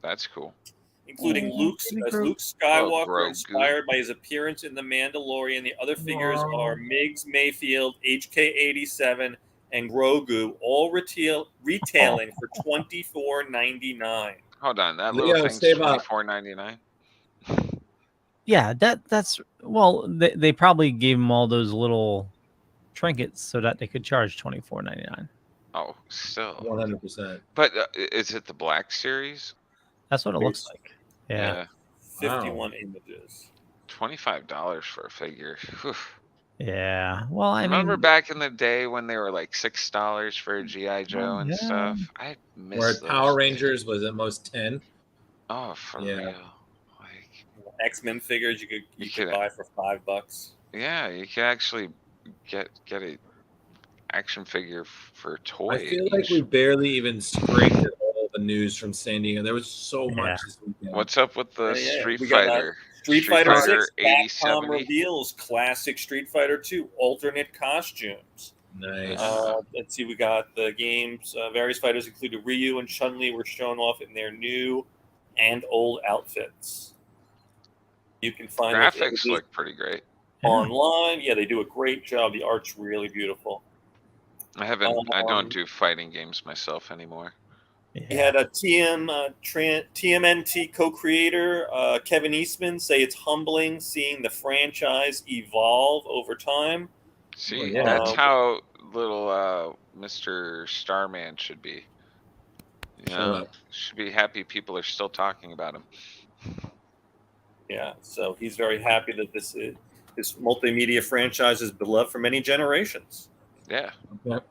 That's cool. Including Luke Skywalker, inspired by his appearance in The Mandalorian. The other figures are Miggs Mayfield, HK-87, and Grogu, all retailing for $24.99. Hold on, that little thing's $24.99. Yeah, that's they probably gave him all those little trinkets so that they could charge $24.99. Oh, still 100%. But is it the Black Series? That's what it looks like. Yeah. 51 images. $25 for a figure. Whew. Yeah. Well, I remember back in the day when they were like $6 for a G.I. Joe and stuff. I miss where those Power Rangers was at most 10. Oh, for real. Like X-Men figures you could buy for $5. Yeah, you could actually get a action figure for toys. I feel like we barely even scraped at all the news from San Diego. There was so much this weekend. What's up with the Street Fighter? Street Fighter 6 Capcom reveals classic Street Fighter 2 alternate costumes. Nice. Let's see, we got the games. Various fighters, including Ryu and Chun-Li, were shown off in their new and old outfits. You can find graphics look pretty great online. Yeah, they do a great job. The art's really beautiful. I don't do fighting games myself anymore. We had a TMNT co-creator Kevin Eastman say it's humbling seeing the franchise evolve over time. See, that's how little Mr. Starman should be. You know, should be happy people are still talking about him. Yeah, so he's very happy that this multimedia franchise is beloved for many generations. Yeah. Yep.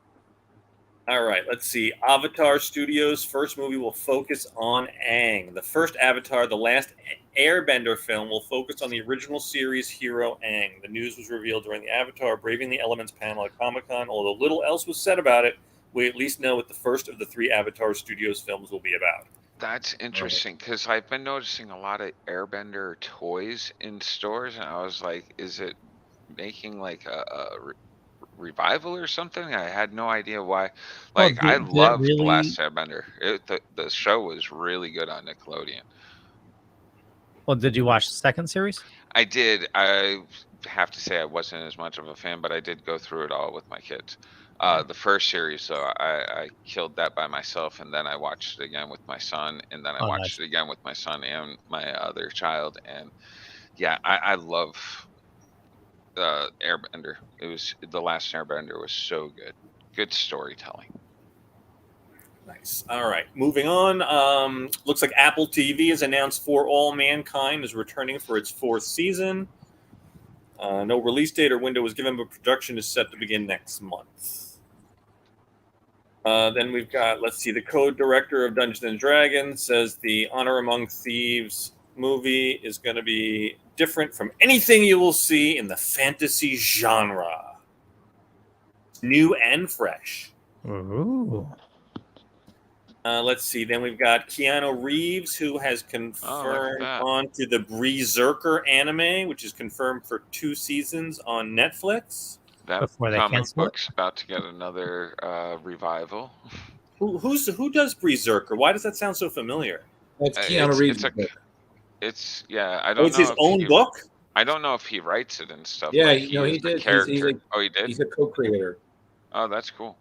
All right, let's see. Avatar Studios' first movie will focus on Aang. The first Avatar, The Last Airbender film, will focus on the original series hero Aang. The news was revealed during the Avatar Braving the Elements panel at Comic-Con. Although little else was said about it, we at least know what the first of the 3 Avatar Studios films will be about. That's interesting because I've been noticing a lot of Airbender toys in stores, and I was like, is it making like a revival or something? I had no idea why. Well, Like, I did it loved The really? Last Airbender. The show was really good on Nickelodeon. Well, did you watch the second series? I did. I have to say I wasn't as much of a fan, but I did go through it all with my kids. The first series, so I killed that by myself, and then I watched it again with my son, and then I Oh, watched nice. it again with my son and my other child, and yeah, I love Airbender. It was The Last Airbender was so good. Good storytelling. Nice. All right, moving on. Looks like Apple TV has announced For All Mankind is returning for its 4th season. No release date or window was given, but production is set to begin next month. Then we've got, let's see, the co-director of Dungeons and Dragons says the Honor Among Thieves movie is going to be different from anything you will see in the fantasy genre. New and fresh. Ooh. Let's see. Then we've got Keanu Reeves, who has confirmed onto the Berserker anime, which is confirmed for 2 seasons on Netflix. That comic book's about to get another revival. Who does Berserker? Why does that sound so familiar? That's Keanu Reeves' book. It's I don't know. It's his own book? I don't know if he writes it and stuff. Yeah, like he is the did. Character. He did? He's a co-creator. Oh, that's cool.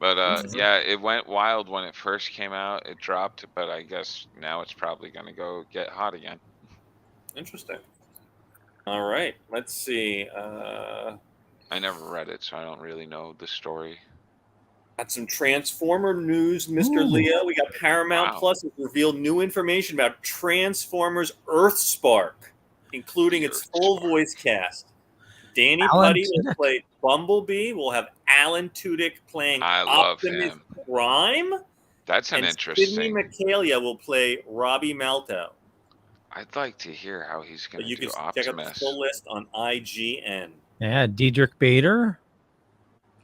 But yeah, it went wild when it first came out. It dropped, but I guess now it's probably going to go get hot again. Interesting. All right, let's see. I never read it, so I don't really know the story. Got some Transformer news, Mr. Leo. We got Paramount Plus has revealed new information about Transformers Earthspark, including its full voice cast. Danny Putty will play Bumblebee. We'll have Alan Tudyk playing Optimus Prime. That's an interesting. Sidney Michaelia will play Robbie Malto. I'd like to hear how he's going to do Optimus. Check out the full list on IGN. Yeah, Diedrich Bader,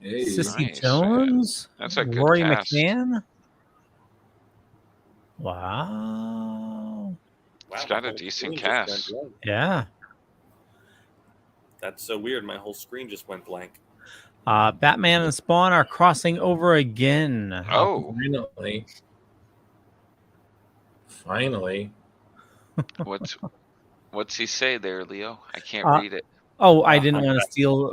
hey, Sissy Jones, that's a good Rory cast. McCann. Wow. It's got a decent cast. Yeah. That's so weird. My whole screen just went blank. Batman and Spawn are crossing over again. Oh, finally. What's he say there, Leo? I can't read it. Oh, I didn't want to steal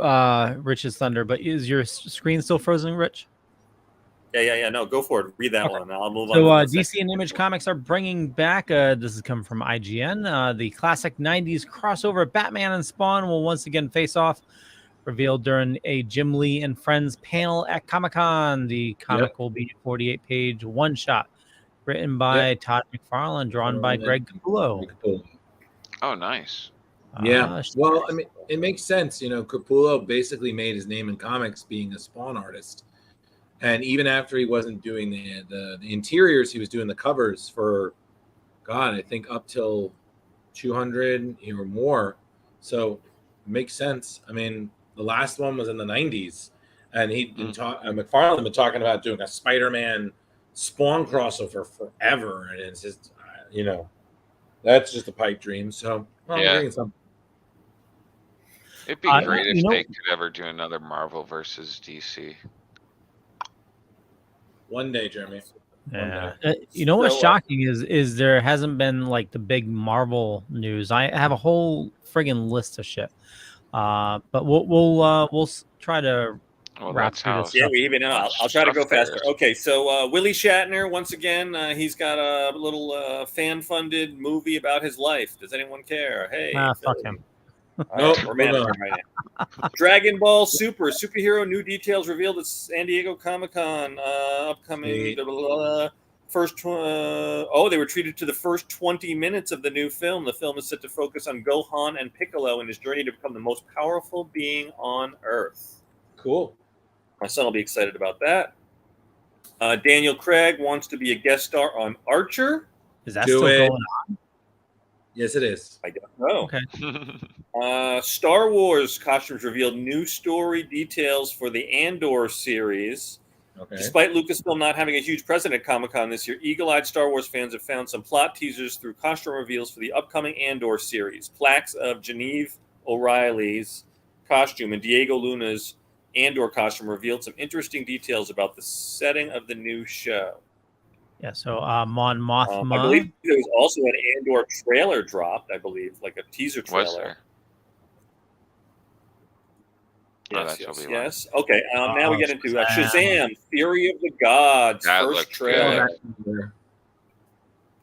Rich's thunder, but is your screen still frozen, Rich? Yeah. No, go for it. Read that one. I'll move on. So DC and Image Comics are bringing back, this is coming from IGN, the classic 90s crossover Batman and Spawn will once again face off, revealed during a Jim Lee and Friends panel at Comic-Con. The comic will be a 48-page one-shot, written by Todd McFarlane, drawn by Greg Capullo. Oh, nice. Yeah. Well, I mean, it makes sense. You know, Capullo basically made his name in comics being a Spawn artist. And even after he wasn't doing the interiors, he was doing the covers for, God, I think up till 200 or more. So it makes sense. I mean, the last one was in the 90s. And he'd been McFarlane had been talking about doing a Spider-Man Spawn crossover forever. And it's just, you know, that's just a pipe dream. So, well, Yeah. I'm bringing some. It'd be great if they could ever do another Marvel versus DC. One day, Jeremy. Yeah. You know what's shocking is there hasn't been like the big Marvel news. I have a whole friggin' list of shit. But we'll try to wrap through this. Yeah, I'll try to go faster. Okay, so Willie Shatner, once again, he's got a little fan-funded movie about his life. Does anyone care? Hey, fuck him. We're managing right now. Dragon Ball Super superhero new details revealed at San Diego Comic-Con. Upcoming they were treated to the first 20 minutes of the new film. The film is set to focus on Gohan and Piccolo and his journey to become the most powerful being on Earth. Cool. My son will be excited about that. Daniel Craig wants to be a guest star on Archer. Is that Do still it. going on? Yes, it is. I don't know. Okay. Star Wars costumes revealed new story details for the Andor series. Okay. Despite Lucasfilm not having a huge presence at Comic-Con this year, eagle-eyed Star Wars fans have found some plot teasers through costume reveals for the upcoming Andor series. Plaques of Genevieve O'Reilly's costume and Diego Luna's Andor costume revealed some interesting details about the setting of the new show. Yeah, so Mon Mothma. I believe there was also an Andor trailer dropped, I believe, like a teaser trailer. Was there? Yes. Okay, now we get into Shazam, Fury of the Gods, That first looked trailer. good.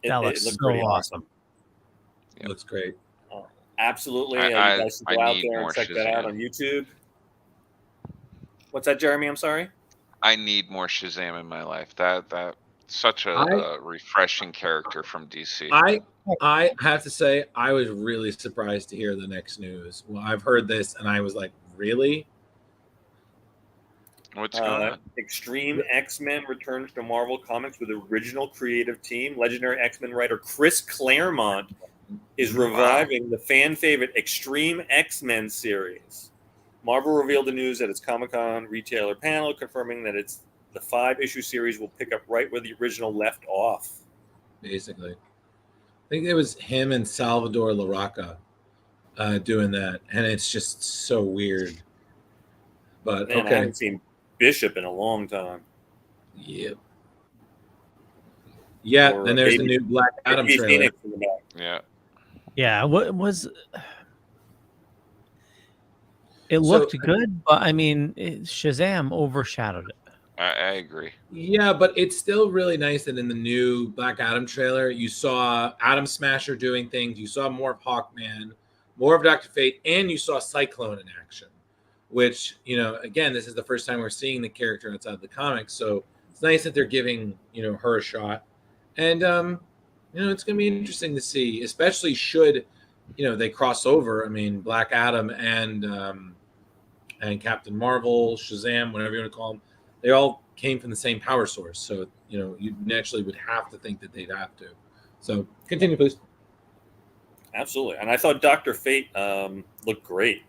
That looks looked so pretty awesome. It looks great. Absolutely. I You guys should go out need there and more check that out Shazam. on YouTube. What's that, Jeremy? I'm sorry. I need more Shazam in my life. That such a refreshing character from DC. I have to say, I was really surprised to hear the next news. Well, I've heard this, and I was like, really? What's going on? Extreme X-Men returns to Marvel Comics with original creative team. Legendary X-Men writer Chris Claremont is reviving the fan favorite Extreme X-Men series. Marvel revealed the news at its Comic-Con retailer panel, confirming that the 5-issue series will pick up right where the original left off. Basically. I think it was him and Salvador Larroca doing that, and it's just so weird. But Man, I okay. haven't seen Bishop in a long time. Yep. Yeah, Or and there's the maybe- new Black Adam maybe trailer. Phoenix in the back. Yeah. Yeah, what was it looked good, but I mean, Shazam overshadowed it. I agree. Yeah, but it's still really nice that in the new Black Adam trailer, you saw Atom Smasher doing things. You saw more of Hawkman, more of Dr. Fate, and you saw Cyclone in action, which, again, this is the first time we're seeing the character outside the comics. So it's nice that they're giving, her a shot. And, it's going to be interesting to see, especially should, they cross over. I mean, Black Adam and Captain Marvel, Shazam, whatever you want to call them, they all came from the same power source. So, you naturally would have to think that they'd have to. So continue, please. Absolutely. And I thought Dr. Fate looked great.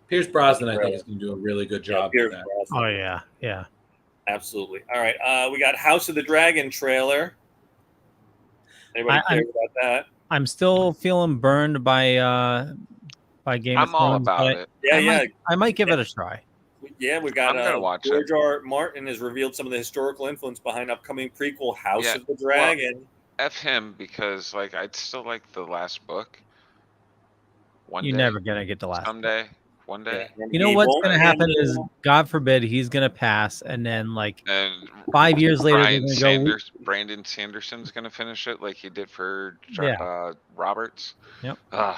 Pierce Brosnan, I think, is going to do a really good job with that. Oh, yeah. Absolutely. All right. We got House of the Dragon trailer. Anybody care about that? I'm still feeling burned by Game of Thrones. I'm all about it. I might give it a try. Yeah, we got I'm gonna watch George R. Martin has revealed some of the historical influence behind upcoming prequel House of the Dragon. Well, F him, because I'd still like the last book. You're never gonna get the last someday. One day. Yeah. You know what's gonna happen is, God forbid, he's gonna pass, and then 5 years later, they're gonna go. Brandon Sanderson's gonna finish it like he did for Roberts. Yep. All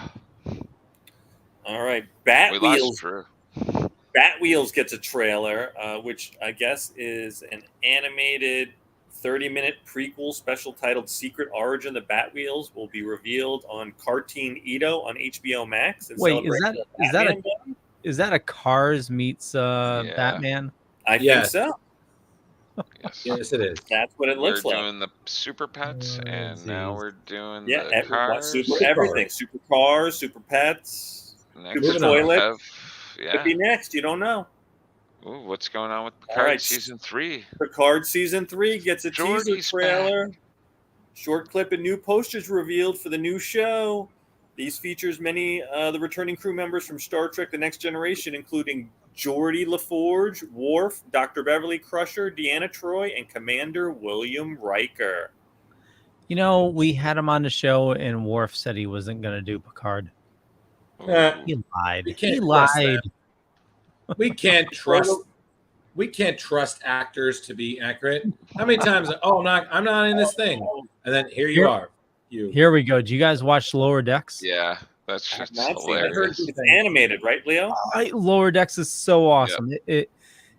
right, We lost Drew. Batwheels gets a trailer, which I guess is an animated 30-minute prequel special titled Secret Origin of the Batwheels will be revealed on Cartoon Ito on HBO Max. Wait, is that a Cars meets Batman? I think so. Yes, it is. That's what it looks like. We're doing the Super Pets, and now we're doing the cars. cars. Everything. Super cars, super pets, super toilets. Could be next. You don't know. Ooh, what's going on with Picard season 3? Picard season 3 gets a teaser trailer. Short clip and new posters revealed for the new show. These features many the returning crew members from Star Trek: The Next Generation, including Geordi LaForge, Worf, Dr. Beverly Crusher, Deanna Troi, and Commander William Riker. We had him on the show, and Worf said he wasn't going to do Picard. He lied. He lied. We can't trust. We can't trust actors to be accurate. How many times? I'm not in this thing, and then here you are. Here we go. Do you guys watch Lower Decks? Yeah, that's just hilarious. I heard it's animated, right, Leo? Lower Decks is so awesome. Yep.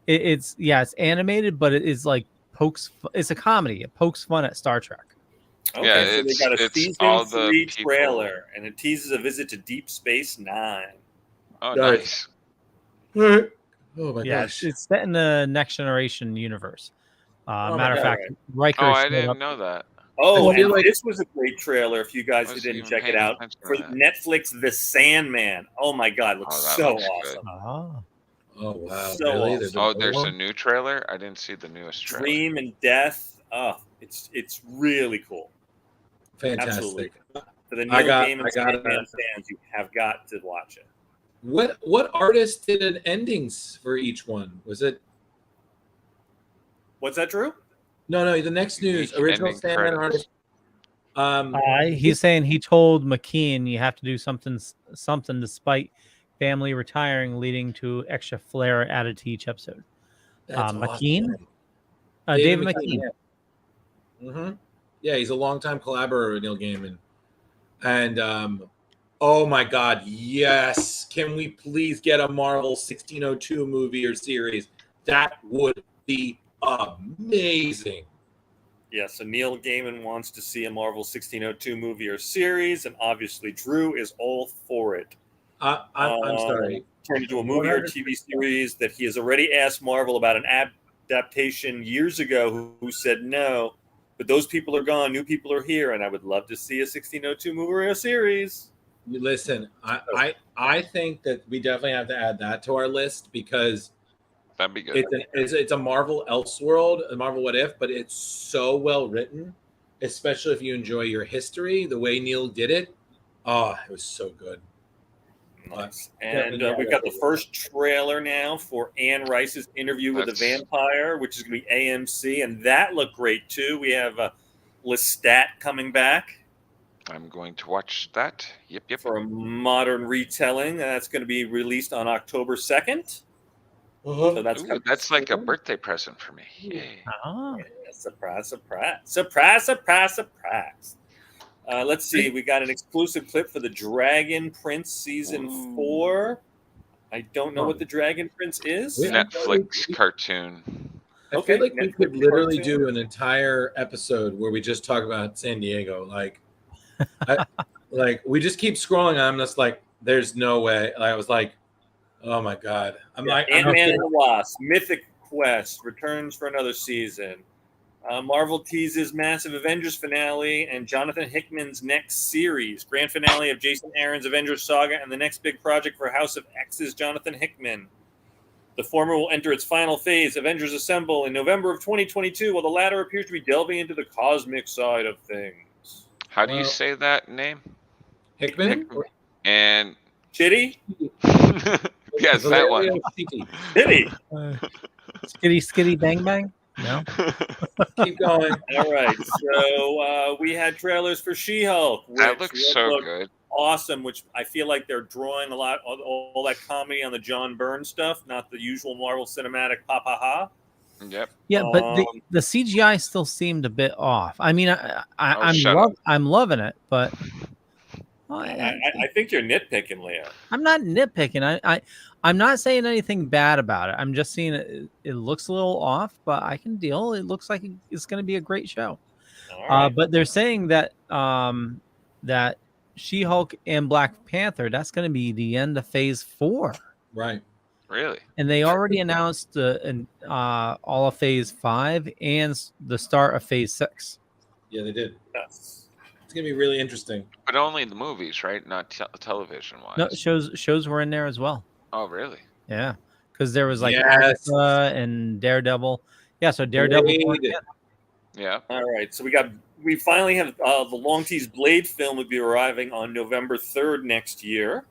It's animated, but it is pokes. It's a comedy. It pokes fun at Star Trek. Okay, Yeah, so they got a it's season all the 3 people. trailer, and it teases a visit to Deep Space Nine. Oh, Nice. nice. Oh my Yeah, gosh. it's set in the Next Generation universe. Oh my Matter of God. fact, Riker. Oh, I showed didn't up- know that. Oh, I feel and like- this was a great trailer. If you guys who Wasn't didn't even check it paying out attention to for that. Netflix, The Sandman. Oh my God, looks Oh, that so looks awesome. Ah. Oh wow. So really? awesome. Oh, another there's a one? new trailer. I didn't see the newest trailer. Dream and Death. Oh, it's really cool. Fantastic. Absolutely. For the I Neil got- Gaiman I got Sandman it. fans, you have got to watch it. What artist did an endings for each one? Was it What's that, Drew? no, the next news. Unique Original ending Sandman credits. artist. He's saying he told McKean you have to do something despite family retiring, leading to extra flair added to each episode. That's McKean? awesome. David McKean. Mm-hmm. Yeah, he's a longtime collaborator with Neil Gaiman. And oh my God, yes! Can we please get a Marvel 1602 movie or series? That would be amazing. Yeah, so Neil Gaiman wants to see a Marvel 1602 movie or series, and obviously Drew is all for it. I'm sorry. Turned into a movie or TV series that he has already asked Marvel about an adaptation years ago who said no, but those people are gone, new people are here, and I would love to see a 1602 movie or a series. You listen, I think that we definitely have to add that to our list because That'd be good. it's a Marvel Elseworld, a Marvel What If, but it's so well written, especially if you enjoy your history, the way Neil did it. Oh, it was so good. Nice. And we've got the first trailer now for Anne Rice's Interview with a Vampire, which is going to be AMC, and that looked great too. We have Lestat coming back. I'm going to watch that. Yep. For a modern retelling. That's going to be released on October 2nd. So that's like a birthday present for me. Yay. Oh. Yeah, surprise, surprise. Surprise, surprise, surprise. Let's see. We got an exclusive clip for the Dragon Prince Season 4. I don't know what the Dragon Prince is. Netflix cartoon. I feel like we could literally do an entire episode where we just talk about San Diego. Like, we just keep scrolling. And I'm just like, there's no way. I was like, oh my God. Ant-Man and the Wasp, Mythic Quest returns for another season. Marvel teases massive Avengers finale and Jonathan Hickman's next series. Grand finale of Jason Aaron's Avengers saga and the next big project for House of X's Jonathan Hickman. The former will enter its final phase, Avengers Assemble, in November of 2022, while the latter appears to be delving into the cosmic side of things. How do you say that name? Hickman? And Chitty? Yes, that one. Chitty. Skitty bang bang? No. Keep going. All right. So we had trailers for She-Hulk. That looks so good. Awesome, which I feel like they're drawing a lot, all that comedy on the John Byrne stuff, not the usual Marvel Cinematic ha. Yep. Yeah, but the CGI still seemed a bit off. I mean, I'm loving it, but I think you're nitpicking, Leo. I'm not nitpicking. I'm not saying anything bad about it. I'm just seeing it looks a little off, but I can deal. It looks like it's going to be a great show. Right. But they're saying that that She-Hulk and Black Panther, that's going to be the end of Phase 4. Right. Really? And they already announced all of Phase 5 and the start of Phase 6. Yeah, they did. Yes. It's going to be really interesting. But only the movies, right? Not television-wise. No, shows were in there as well. Oh, really? Yeah. Because there was like Agatha and Daredevil. Yeah, so Daredevil. Yeah. All right. So we finally have the long teased Blade film will be arriving on November 3rd next year.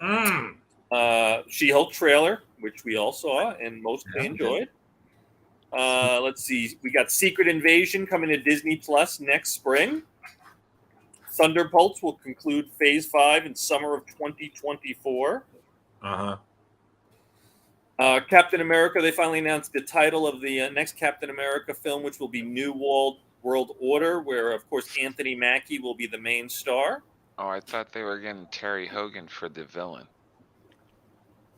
She-Hulk trailer, which we all saw and mostly enjoyed. Let's see. We got Secret Invasion coming to Disney Plus next spring. Thunderbolts will conclude Phase 5 in summer of 2024. Captain America, they finally announced the title of the next Captain America film, which will be New World Order, where, of course, Anthony Mackie will be the main star. Oh, I thought they were getting Terry Hogan for the villain.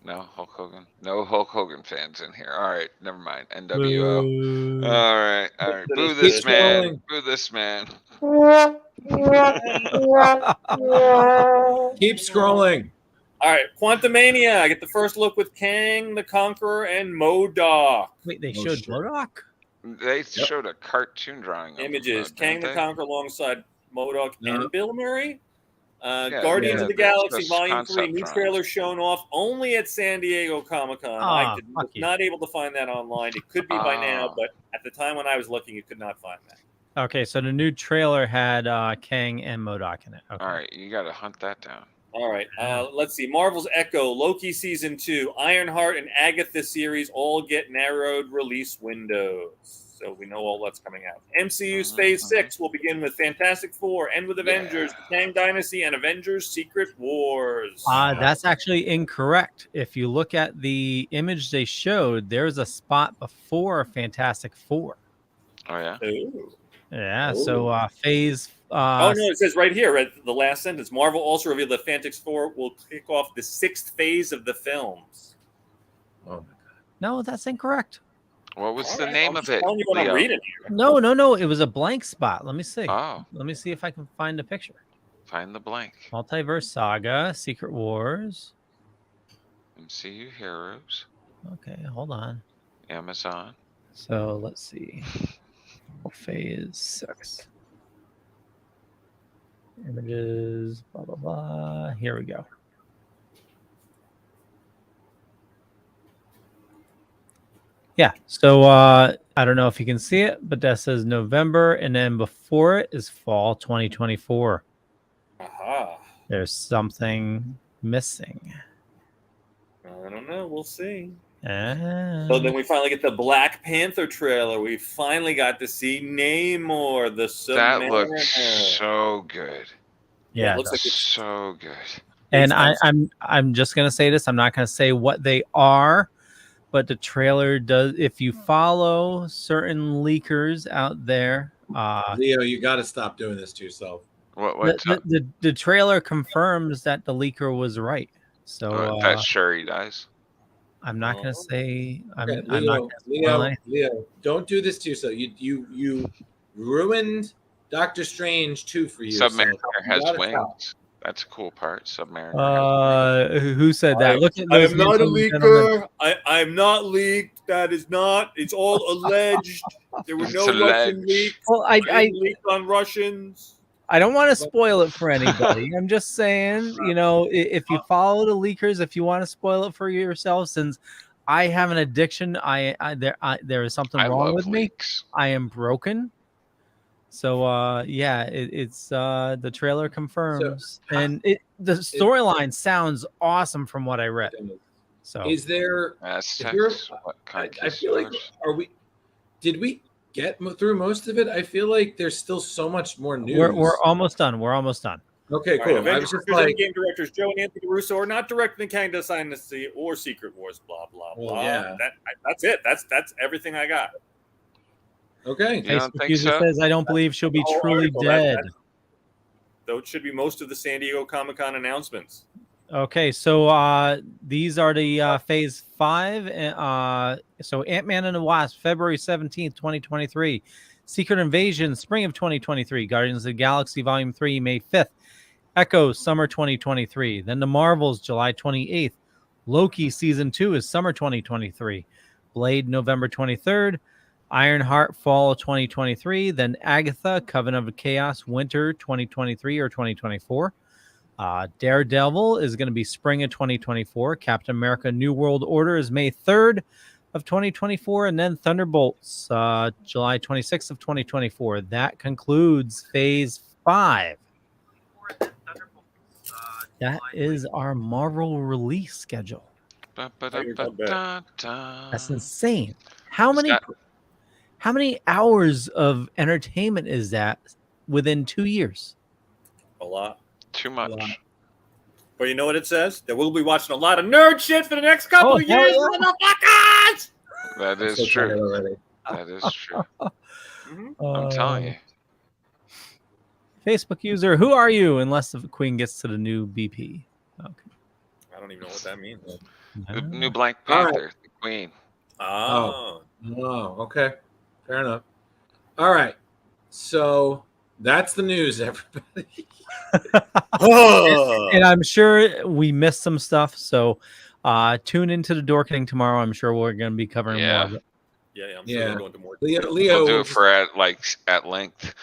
No Hulk Hogan. No Hulk Hogan fans in here. All right, never mind. NWO. All right. Boo this man. Boo this man. Keep scrolling. All right, Quantumania. I get the first look with Kang the Conqueror and MODOK. Wait, they showed MODOK? They showed a cartoon drawing. Images. Kang the Conqueror alongside MODOK and Bill Murray. Yeah, Guardians of the Galaxy just Volume 3, concept new drawings. trailer shown off only at San Diego Comic-Con. I was not able to find that online. It could be by now, but at the time when I was looking, you could not find that. Okay, so the new trailer had Kang and MODOK in it. Okay. All right, you got to hunt that down. All right, let's see. Marvel's Echo, Loki Season 2, Ironheart, and Agatha series all get narrowed release windows. So we know all that's coming out. MCU's Phase 6 will begin with Fantastic Four, end with Avengers, the Kang Dynasty, and Avengers Secret Wars. That's actually incorrect. If you look at the image they showed, there's a spot before Fantastic Four. Oh, yeah? Ooh. Yeah, so Phase... oh, no, it says right here, at the last sentence, Marvel also revealed that Fantastic Four will kick off the 6th phase of the films. Oh, my God. No, that's incorrect. What was the name of it? You what I'm reading here. No. It was a blank spot. Let me see. Oh. Let me see if I can find a picture. Find the blank. Multiverse Saga, Secret Wars. MCU Heroes. Okay, hold on. Amazon. So let's see. Phase 6. Images, blah, blah, blah. Here we go. Yeah, so I don't know if you can see it, but that says November, and then before it is fall 2024. Aha. There's something missing. I don't know. We'll see. So So then we finally get the Black Panther trailer. We finally got to see Namor, the That Submariner. looks so good. Yeah, it looks like it's So good. and I'm just gonna say this. I'm not gonna say what they are, but the trailer does. If you follow certain leakers out there, Leo, you got to stop doing this to yourself. the trailer confirms that the leaker was right. So that's sure he dies. I'm not gonna say. I'm not Leo, gonna spoil anything. Leo, don't do this to yourself. You ruined Doctor Strange 2 for you. Submariner has wings. That's a cool part. Submariner. Who said that? Look at I those am not a handsome gentlemen. leaker. I am not leaked. That is not. It's all alleged. There were no It's Russian alleged. leaks. Well, I didn't leak on Russians. I don't want to spoil it for anybody. I'm just saying, if you follow the leakers, if you want to spoil it for yourself, since I have an addiction, there is something wrong with me. I am broken. So it's the trailer confirms, and the storyline sounds awesome from what I read. So is there? I feel like did we get through most of it? I feel like there's still so much more news. We're almost done. We're almost done. Okay, cool. I was just game directors Joe and Anthony Russo are not directing the Kang Dynasty or Secret Wars. Blah blah blah. Well, yeah. That's it. That's everything I got. Okay. Facebook user says, "I don't believe she'll be truly dead." Those should be most of the San Diego Comic-Con announcements. Okay, so these are the Phase 5. So Ant-Man and the Wasp, February 17th, 2023. Secret Invasion, spring of 2023. Guardians of the Galaxy Volume 3, May 5th. Echo, summer 2023. Then the Marvels, July 28th. Loki Season 2 is summer 2023. Blade, November 23rd. Ironheart, fall 2023. Then Agatha, Covenant of Chaos, winter 2023 or 2024. Daredevil is going to be spring of 2024. Captain America New World Order is May 3rd of 2024. And then Thunderbolts, July 26th of 2024. That concludes Phase 5. That is our Marvel release schedule. That's insane. How many hours of entertainment is that within 2 years? A lot. Too much. But you know what it says? That we'll be watching a lot of nerd shit for the next couple of years, motherfuckers! That is true. That is true. I'm telling you. Facebook user, who are you? Unless the Queen gets to the new BP. Okay. I don't even know what that means. The new Black All right. Panther, the Queen. Oh. Okay. Fair enough. All right. So that's the news, everybody. And I'm sure we missed some stuff. So tune into the Dorkening tomorrow. I'm sure we're going to be covering more of it. Yeah, I'm sure we'll go into more. Leo We'll do will it for at length.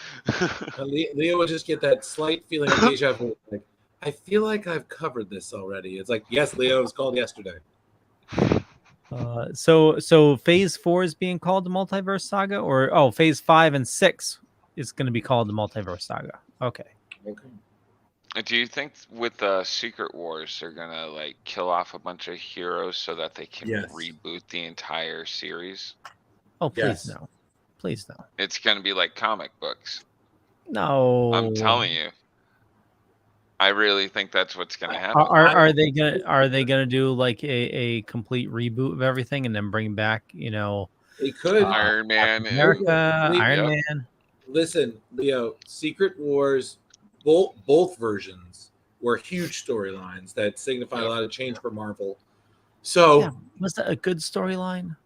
Leo will just get that slight feeling of deja vu. Like, I feel like I've covered this already. It's like, yes, Leo, it was called yesterday. So phase 4 is being called the Multiverse Saga, or phase 5 and 6 is going to be called the Multiverse Saga. Okay. Do you think with Secret Wars they're gonna like kill off a bunch of heroes so that they can reboot the entire series? Oh, please no. Please no. It's gonna be like comic books. No. I'm telling you. I really think that's what's gonna happen. Are they gonna do like a complete reboot of everything and then bring back, They could Iron Man, America, Iron Man. Listen, Leo, Secret Wars, both versions were huge storylines that signified a lot of change for Marvel. So was that a good storyline?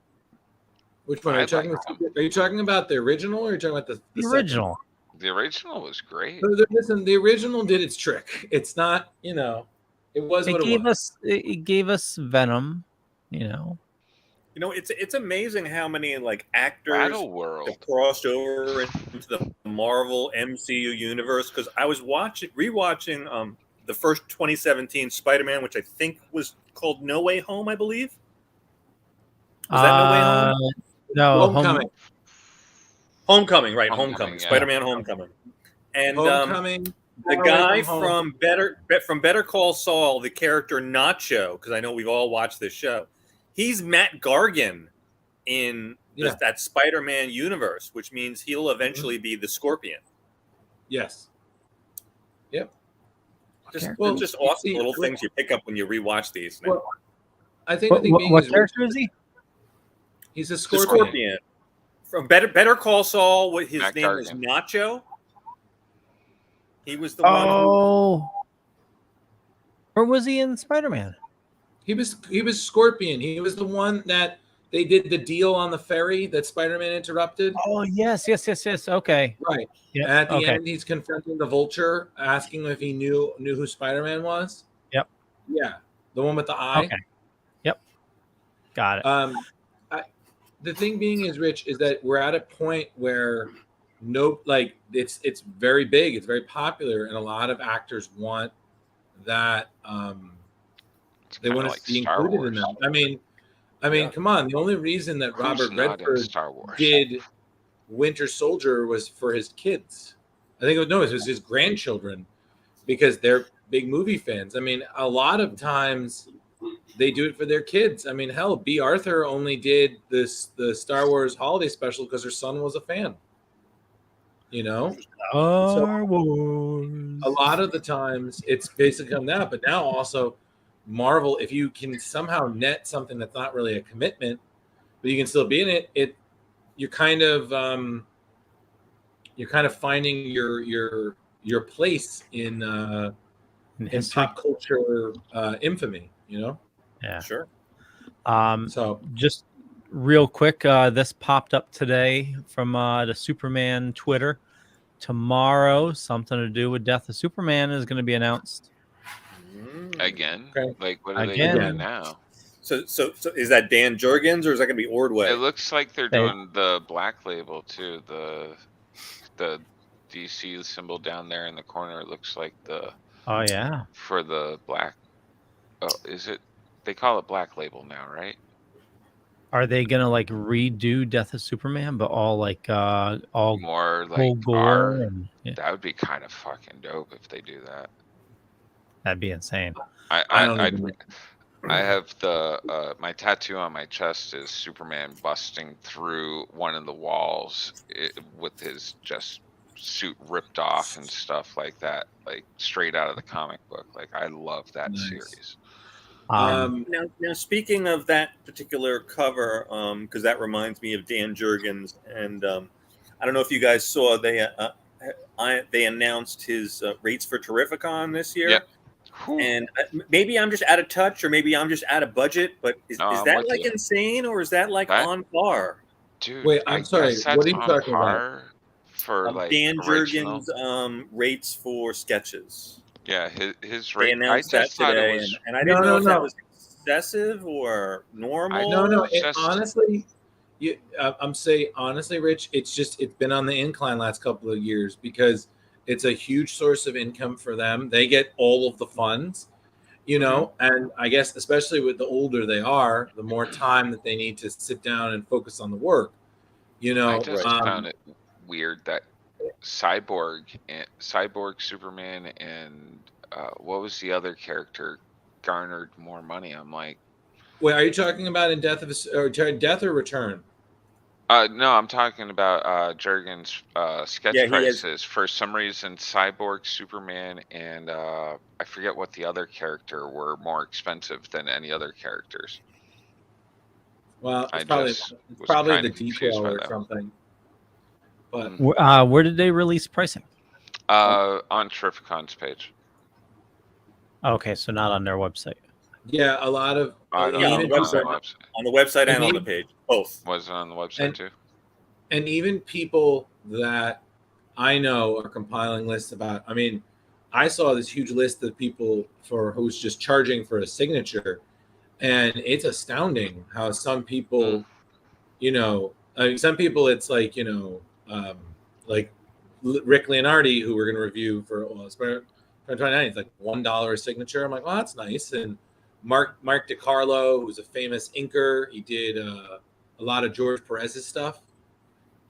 Which one are you talking about? Are you talking about the original, or are you talking about the original? Second? The original was great. Listen, the original did its trick. It's not, it was what it was. It gave us Venom, It's amazing how many like actors have crossed over into the Marvel MCU universe. Because I was rewatching the first 2017 Spider-Man, which I think was called No Way Home, I believe. Was that No Way Home? No, Homecoming, right? Homecoming. Yeah. Spider-Man Homecoming. And Homecoming. The guy from Better Call Saul, the character Nacho, because I know we've all watched this show. He's Matt Gargan in that Spider-Man universe, which means he'll eventually be the Scorpion. Yes. Yep. Just awesome little things you pick up when you rewatch these. Well, I think what character is he? He's a Scorpion. The Scorpion. From Better Call Saul, his Matt name Gargan. was Nacho. He was the one who... Or was he in Spider-Man? He was Scorpion. He was the one that they did the deal on the ferry that Spider-Man interrupted. Oh, yes. Okay. Right. Yeah. At the end, he's confronting the Vulture, asking if he knew who Spider-Man was. Yep. Yeah. The one with the eye. Okay. Yep. Got it. The thing being is, Rich, is that we're at a point where it's very big, it's very popular, and a lot of actors want that. They want to be included in that. I mean, come on. The only reason that Robert Redford did Winter Soldier was for his kids. I think it was his grandchildren, because they're big movie fans. I mean, a lot of times they do it for their kids. I mean, hell, B. Arthur only did the Star Wars holiday special because her son was a fan. Star Wars. A lot of the times it's basically on that, but now also Marvel, if you can somehow net something that's not really a commitment, but you can still be in it, you're kind of finding your place in pop culture infamy. Yeah, sure. So just real quick, this popped up today from the Superman Twitter. Tomorrow, something to do with Death of Superman is going to be announced. Again? Okay. Like, what are they doing now? So is that Dan Jurgens, or is that going to be Ordway? It looks like they're doing the Black Label too. The DC symbol down there in the corner looks like the. Oh yeah. For the black. Oh, is it? They call it Black Label now, right? Are they gonna like redo Death of Superman, but all more like gore? That would be kind of fucking dope if they do that. That'd be insane. I have my tattoo on my chest is Superman busting through one of the walls with his just suit ripped off and stuff like that, like straight out of the comic book. Like, I love that series. Now, speaking of that particular cover, because that reminds me of Dan Jurgens, and I don't know if you guys saw they announced his rates for Terrificon this year. Yep. And maybe I'm just out of touch, or maybe I'm just out of budget. But is I'm that with like you. insane, or is that like on par? Dude, Wait, I I'm sorry. guess that's What are you on talking about? par for like Dan original. Jurgens' rates for sketches. Yeah, his They rate. I announced that just thought it today, was. and I didn't No, know no, if that no. was excessive or normal. No, no. It's just- Honestly, I'm saying honestly, Rich. It's been on the incline last couple of years because it's a huge source of income for them. They get all of the funds, and I guess especially with the older they are, the more time that they need to sit down and focus on the work. I just found it weird that Cyborg Superman and what was the other character garnered more money. I'm like, wait, are you talking about in Death or Return? No, I'm talking about Jurgen's sketch prices. For some reason, Cyborg, Superman, and I forget what the other character were more expensive than any other characters. Well, it's probably the detail or something. But where did they release pricing? On Terrificon's page. Okay, so not on their website. Yeah, a lot of on the website and on the page, both. Was it on the website too? And even people that I know are compiling lists about. I mean, I saw this huge list of people who's just charging for a signature, and it's astounding how some people, some people it's like like Rick Leonardi, who we're going to review for 29. It's like $1 a signature. I'm like, well, that's nice. And Mark DiCarlo, who's a famous inker, he did a lot of George Perez's stuff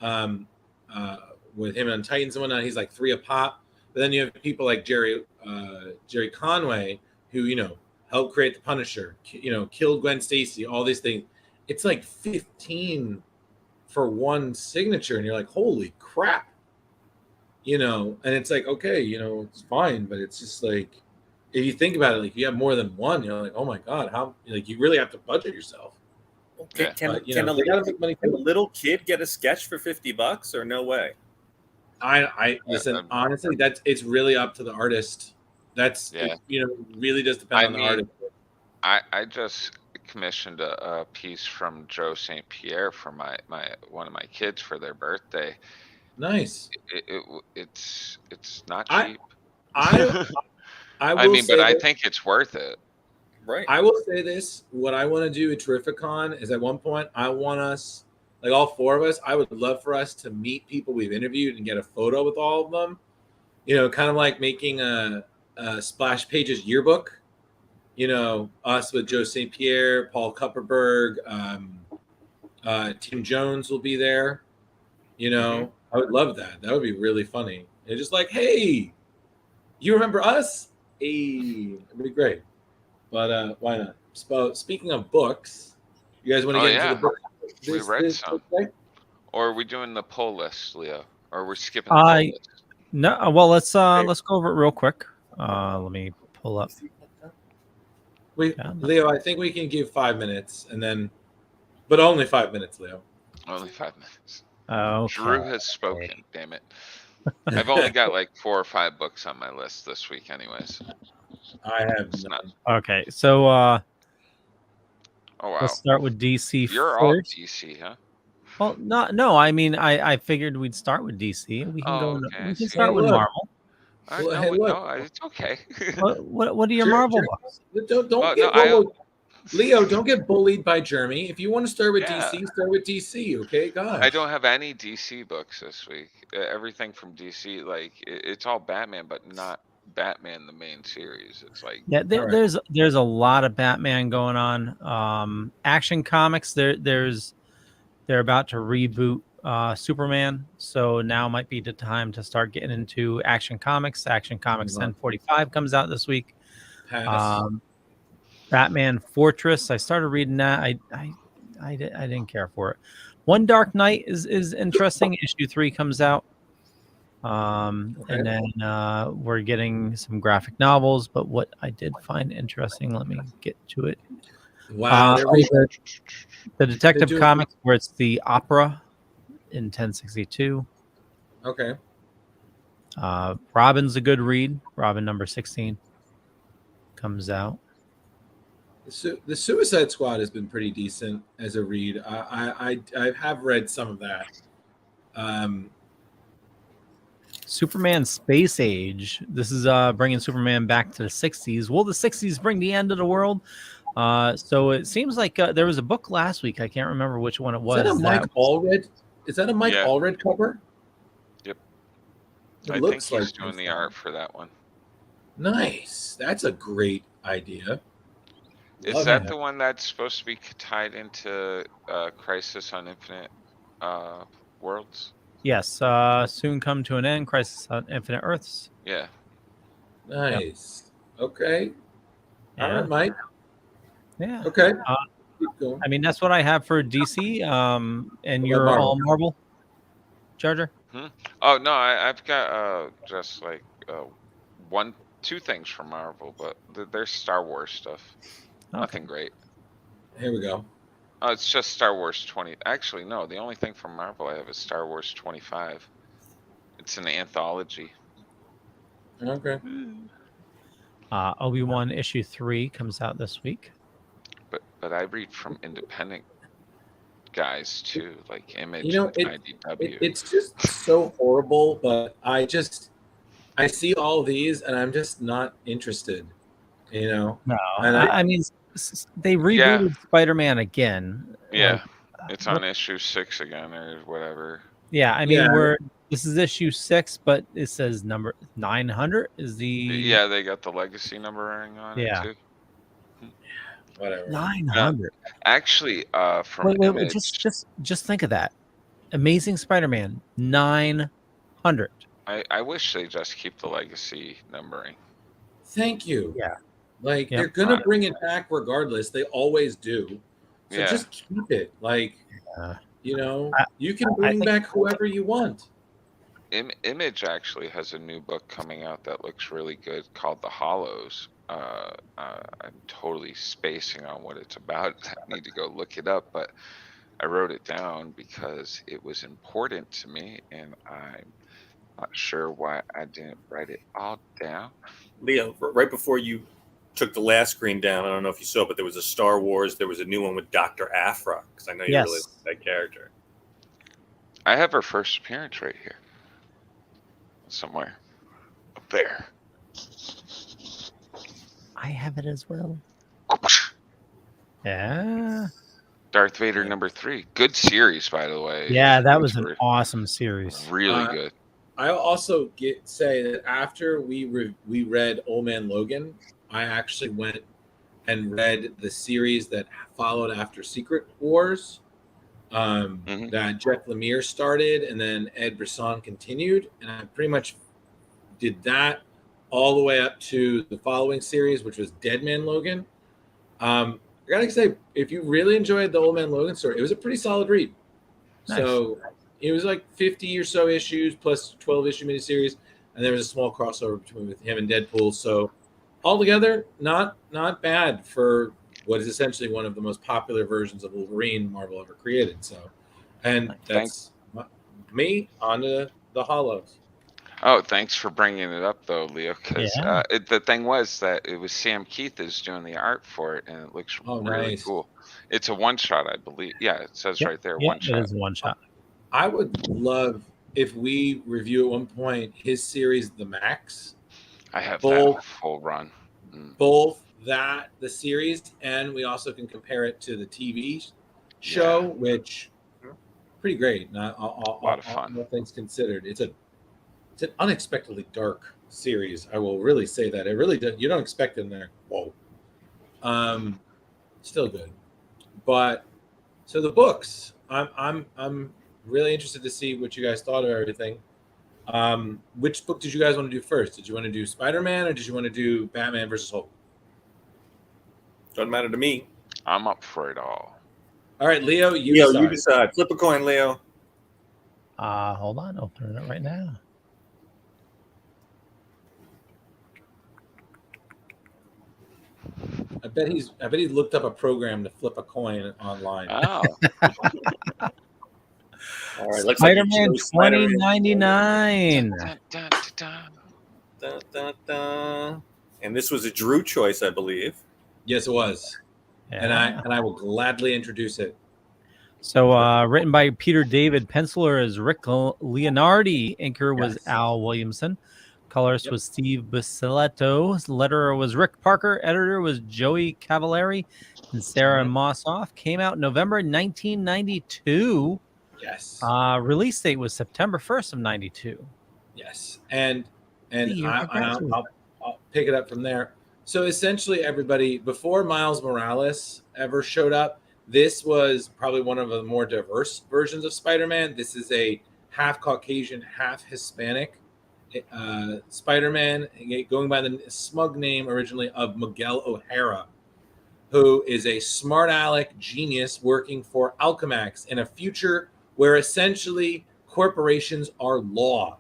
with him on Titans and whatnot. He's like $3 a pop. But then you have people like Jerry Conway, who helped create the Punisher, killed Gwen Stacy, all these things. It's like 15 for one signature, and you're like, holy crap. And it's like, okay, it's fine, but it's just like, if you think about it, like, if you have more than one, you're like, oh my god, how, like, you really have to budget yourself. Can a little kid get a sketch for $50 or no way? I listen, honestly, it's really up to the artist. It really does depend on the artist. I just commissioned a piece from Joe St. Pierre for one of my kids for their birthday. Nice. It's not cheap. I mean, but I think it's worth it. Right. I will say this: what I want to do at Terrificon is, at one point, I want us, like all four of us, I would love for us to meet people we've interviewed and get a photo with all of them. Kind of like making a Splash Pages yearbook. Us with Joe St. Pierre, Paul Kupperberg, Tim Jones will be there. I would love that. That would be really funny. It's just like, hey, you remember us? Hey, it'd be great. But why not? So, speaking of books, you guys want to get into the book? We read some. Or are we doing the poll list, Leo? Or we're skipping the poll list? No. Well, let's go over it real quick. Let me pull up. Leo, I think we can give 5 minutes, but only 5 minutes, Leo. Only 5 minutes. Okay. Drew has spoken. Damn it! I've only got like 4 or 5 books on my list this week, anyways. I have none. Okay, so oh wow. Let's start with DC. You're first. all DC, huh? Well, no. I mean, I figured we'd start with DC. We can go. Okay, we can start with Marvel. It's okay. What are your Marvel books? Leo, don't get bullied by Jeremy. If you want to start with DC, start with DC. Okay, God. I don't have any DC books this week. Everything from DC, like it's all Batman, but not Batman the main series. It's like there's a lot of Batman going on. Action Comics, they're about to reboot Superman, so now might be the time to start getting into Action Comics. Action Comics 1045 comes out this week. Batman Fortress, I started reading that. I didn't care for it. One Dark Knight is interesting. Issue 3 comes out. And then we're getting some graphic novels, but what I did find interesting, let me get to it. Wow. The Detective Comics, where it's the opera in 1062. Okay. Robin's a good read. Robin number 16. comes out. The Suicide Squad has been pretty decent as a read. I have read some of that. Superman Space Age. This is bringing Superman back to the 60s. Will the 60s bring the end of the world? So it seems like there was a book last week. I can't remember which one it was. Is that a Mike Allred? Is that a Mike Yeah. Allred cover? Yep. It I think looks he's like doing the art for that one. Nice. That's a great idea. Is Love that it. the one that's supposed to be tied into Crisis on Infinite Worlds? Yes. Soon come to an end. Crisis on Infinite Earths. Yeah. Nice. Okay. All Yeah. right, Mike. Yeah. Okay. Keep going. I mean, that's what I have for DC. And What you're about all Marvel, Charger? Oh no, I've got just like two things from Marvel, but there's Star Wars stuff. Okay. Nothing great. Here we go. Oh, it's just Star Wars 20. Actually, no. The only thing from Marvel I have is Star Wars 25. It's an anthology. Okay. Obi-Wan issue 3 comes out this week. But I read from independent guys too, like Image, You know, and IDW. it's just so horrible, but I see all these and I'm just not interested. You know? No, And I mean, they rebooted Spider-Man again. Yeah, Like, it's on issue 6 again or whatever. yeah, I mean, Yeah. this is issue 6, but it says number 900 is the Yeah, they got the legacy numbering on Yeah. it too. whatever. 900. Actually, from Wait, Image, just think of that. Amazing Spider-Man 900. I wish they just keep the legacy numbering. Thank you. Yeah. Like Yep. they're gonna bring it back regardless. They always do. So Yeah. just keep it. Like you know, you can I bring think- back whoever you want. Image actually has a new book coming out that looks really good called The Hollows. I'm totally spacing on what it's about. I need to go look it up, but I wrote it down because it was important to me, and I'm not sure why I didn't write it all down. Leo, right before you took the last screen down, I don't know if you saw, but there was a Star Wars. There was a new one with Dr. Aphra, because I know you really like that character. I have her first appearance right here. Somewhere. Up there. I have it as well. Yeah. Darth Vader #3. Good series, by the way. Yeah, that was an awesome series. Really good. I also say that after we read Old Man Logan, I actually went and read the series that followed after Secret Wars, that Jeff Lemire started, and then Ed Brisson continued, and I pretty much did that all the way up to the following series, which was Dead Man Logan. I gotta say, if you really enjoyed the Old Man Logan story, it was a pretty solid read. Nice. So it was like 50 or so issues plus 12-issue miniseries, and there was a small crossover between with him and Deadpool. So altogether, not bad for what is essentially one of the most popular versions of Wolverine Marvel ever created. So, and that's me on the Hollows. Oh, thanks for bringing it up, though, Leo. Because Yeah. the thing was that it was Sam Keith is doing the art for it, and it looks really nice. cool. It's a one-shot, I believe. Yeah, it says right there, Yeah, one-shot. it is one shot. I would love if we review at one point his series, The Max. I have Both- that full run. Both the series, and we also can compare it to the TV show, which pretty great. Not a lot of fun. All things considered, it's an unexpectedly dark series. I will really say that it really does. You don't expect it in there. Whoa. Still good, but so the books. I'm really interested to see what you guys thought of everything. Which book did you guys want to do first? Did you want to do Spider-Man or did you want to do Batman versus Hulk? Doesn't matter to me. I'm up for it all. All right, Leo, you decide. Flip a coin, Leo. Hold on, opening it right now. I bet he's looked up a program to flip a coin online. Oh. All right, let's Spider-Man 2099. Dun, dun, dun. And this was a Drew choice, I believe. Yes, it was. Yeah. And I will gladly introduce it. So written by Peter David, penciler is Rick Leonardi, inker was Yes. Al Williamson, colorist Yep. was Steve Basiletto, letterer was Rick Parker, editor was Joey Cavallari, and Sarah Mossoff. Came out November 1992. Yes. Release date was September 1st of 92. Yes. And The year I graduated. I'll pick it up from there. So essentially, everybody, before Miles Morales ever showed up, this was probably one of the more diverse versions of Spider-Man. This is a half Caucasian, half Hispanic Spider-Man, going by the smug name originally of Miguel O'Hara, who is a smart aleck genius working for Alchemax in a future where essentially corporations are law.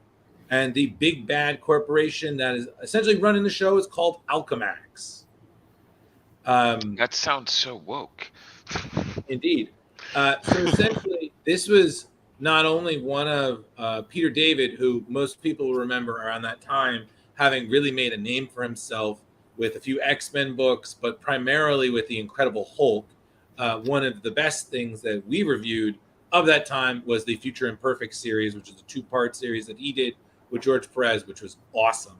And the big bad corporation that is essentially running the show is called Alchemax. That sounds so woke. Indeed. So essentially, this was not only one of Peter David, who most people will remember around that time, having really made a name for himself with a few X-Men books, but primarily with the Incredible Hulk. One of the best things that we reviewed of that time was the Future Imperfect series, which is a 2-part series that he did with George Perez, which was awesome.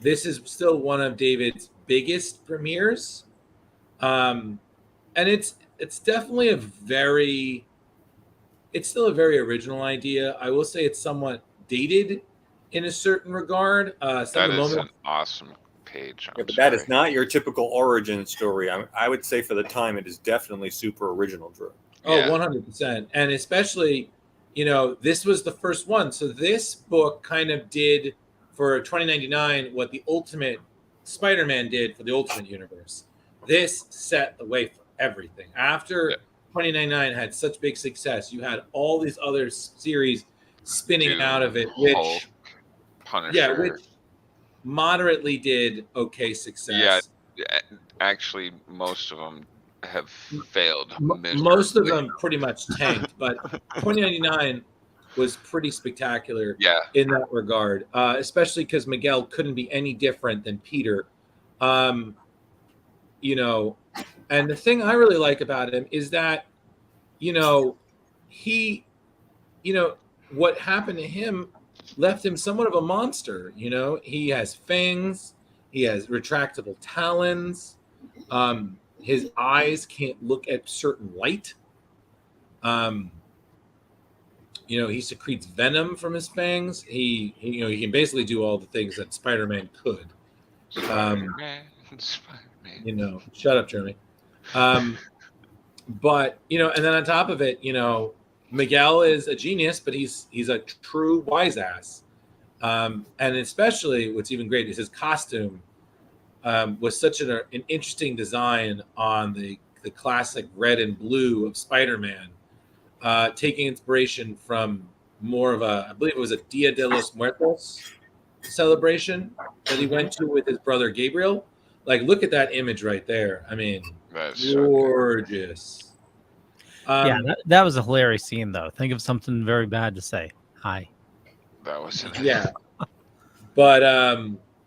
This is still one of David's biggest premieres. And it's definitely it's still a very original idea. I will say it's somewhat dated in a certain regard. That is an awesome page. But that is not your typical origin story. I would say for the time, it is definitely super original, Drew. Oh, 100%. And especially, this was the first one. So this book kind of did for 2099 what the Ultimate Spider-Man did for the Ultimate Universe. This set the way for everything. After 2099 had such big success, you had all these other series spinning out of it, which which moderately did okay success. Yeah, actually, most of them have failed. Most of them pretty much tanked, but 2099 was pretty spectacular in that regard, especially because Miguel couldn't be any different than Peter. And the thing I really like about him is that, he, what happened to him left him somewhat of a monster. He has fangs, he has retractable talons, his eyes can't look at certain light. He secretes venom from his fangs. He can basically do all the things that Spider-Man could. Spider-Man. Shut up, Jeremy. But and then on top of it, Miguel is a genius, but he's a true wise ass. And especially what's even great is his costume was such an interesting design on the classic red and blue of Spider-Man, taking inspiration from more of I believe it was a Dia de los Muertos celebration that he went to with his brother Gabriel. Like, look at that image right there. I mean, that's gorgeous. That was a hilarious scene, though. Think of something very bad to say. Hi. That was But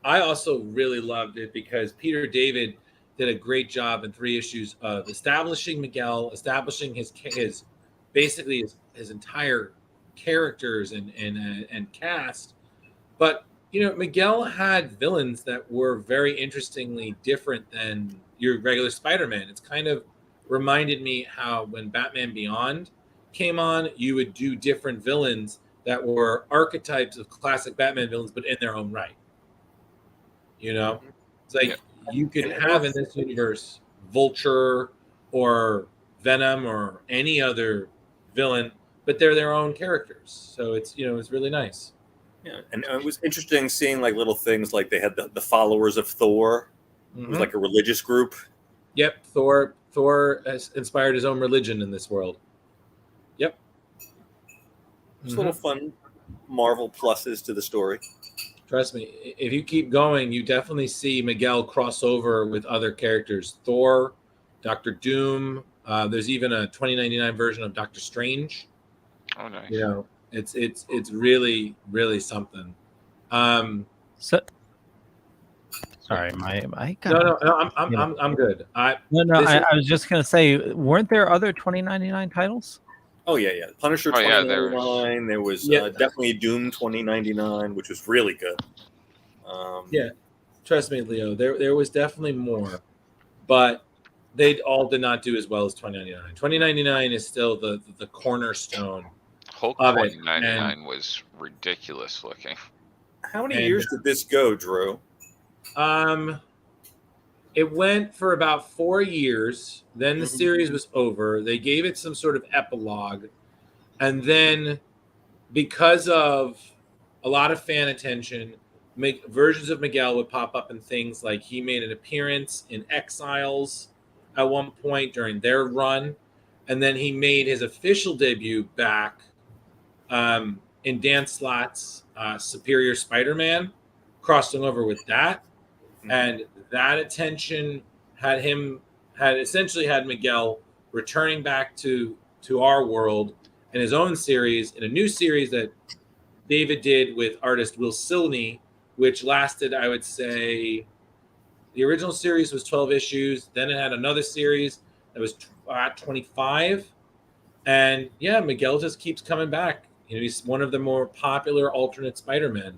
I also really loved it because Peter David did a great job in 3 issues of establishing Miguel, establishing his basically his entire characters and cast. But Miguel had villains that were very interestingly different than your regular Spider-Man. It's kind of reminded me how when Batman Beyond came on, you would do different villains that were archetypes of classic Batman villains, but in their own right. It's like you could have in this universe Vulture or Venom or any other villain, but they're their own characters. So it's it's really nice. Yeah, and it was interesting seeing like little things like they had the followers of Thor. It was like a religious group. Yep, Thor has inspired his own religion in this world. Yep. Just little fun Marvel pluses to the story. Trust me, if you keep going, you definitely see Miguel cross over with other characters. Thor, Doctor Doom. There's even a 2099 version of Doctor Strange. Oh, nice. It's really, really something. So Sorry, my No, I'm good. I was just gonna say, weren't there other 2099 titles? Oh yeah. Punisher 2099. There was definitely Doom 2099, which was really good. Yeah, trust me, Leo. There was definitely more, but they all did not do as well as 2099. 2099 is still the cornerstone Hulk of it. 2099 was ridiculous looking. How many years did this go, Drew? It went for about 4 years. Then the series was over. They gave it some sort of epilogue, and then because of a lot of fan attention, versions of Miguel would pop up in things like he made an appearance in Exiles at one point during their run, and then he made his official debut back in Dan Slott's Superior Spider-Man, crossing over with that, and that attention had essentially had Miguel returning back to our world in his own series, in a new series that David did with artist Will Silney, which lasted, I would say, the original series was 12 issues. Then it had another series that was 25. And yeah, Miguel just keeps coming back. You know, he's one of the more popular alternate Spider-Men.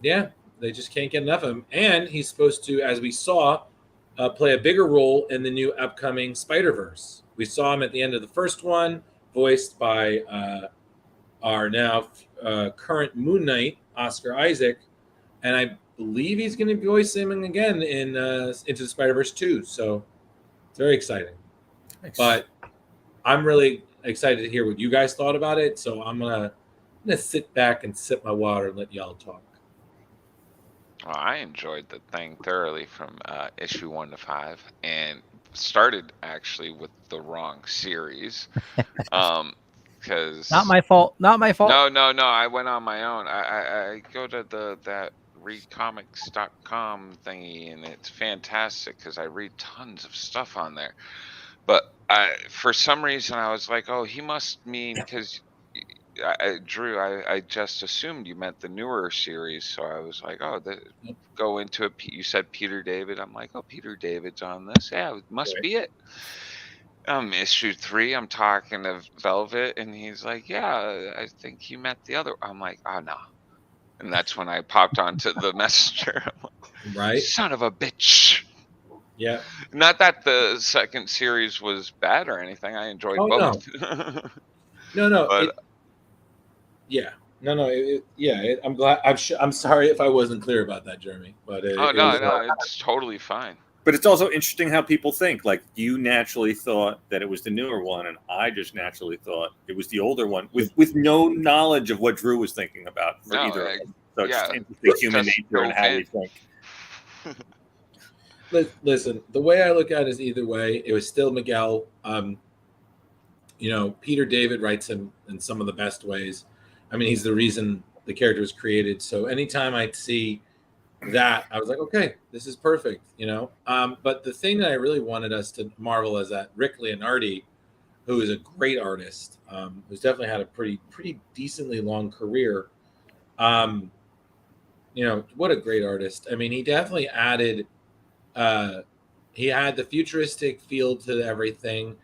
Yeah, they just can't get enough of him. And he's supposed to, as we saw, play a bigger role in the new upcoming Spider-Verse. We saw him at the end of the first one, voiced by our now current Moon Knight, Oscar Isaac, and I believe he's going to voice him again in Into the Spider-Verse 2. So it's very exciting. Nice. But I'm really excited to hear what you guys thought about it. So I'm gonna sit back and sip my water and let y'all talk. Well, I enjoyed the thing thoroughly from issue 1 to 5, and started actually with the wrong series. Because not my fault. No. I went on my own. I go to that readcomics.com thingy, and it's fantastic because I read tons of stuff on there. But for some reason, I was like, oh, he must mean, because Drew, I just assumed you meant the newer series. So I was like, oh, go into it. You said Peter David. I'm like, oh, Peter David's on this. Yeah, it must be it. Issue 3, I'm talking to Velvet, and he's like, yeah, I think you meant the other. I'm like, oh, no. And that's when I popped onto the Messenger. Right. Son of a bitch. Yeah. Not that the second series was bad or anything. I enjoyed both. No. But, I'm glad. I'm sorry if I wasn't clear about that, Jeremy. But it's totally fine. But it's also interesting how people think. Like, you naturally thought that it was the newer one, and I just naturally thought it was the older one, with no knowledge of what Drew was thinking about for either of them. So it's just interesting human nature and how we think. Listen, the way I look at it is either way, it was still Miguel. Peter David writes him in some of the best ways. I mean, he's the reason the character was created. So anytime I see that, I was like, okay, this is perfect, But the thing that I really wanted us to marvel is that Rick Leonardi, who is a great artist, who's definitely had a pretty decently long career. What a great artist. I mean, he definitely added, he had the futuristic feel to everything.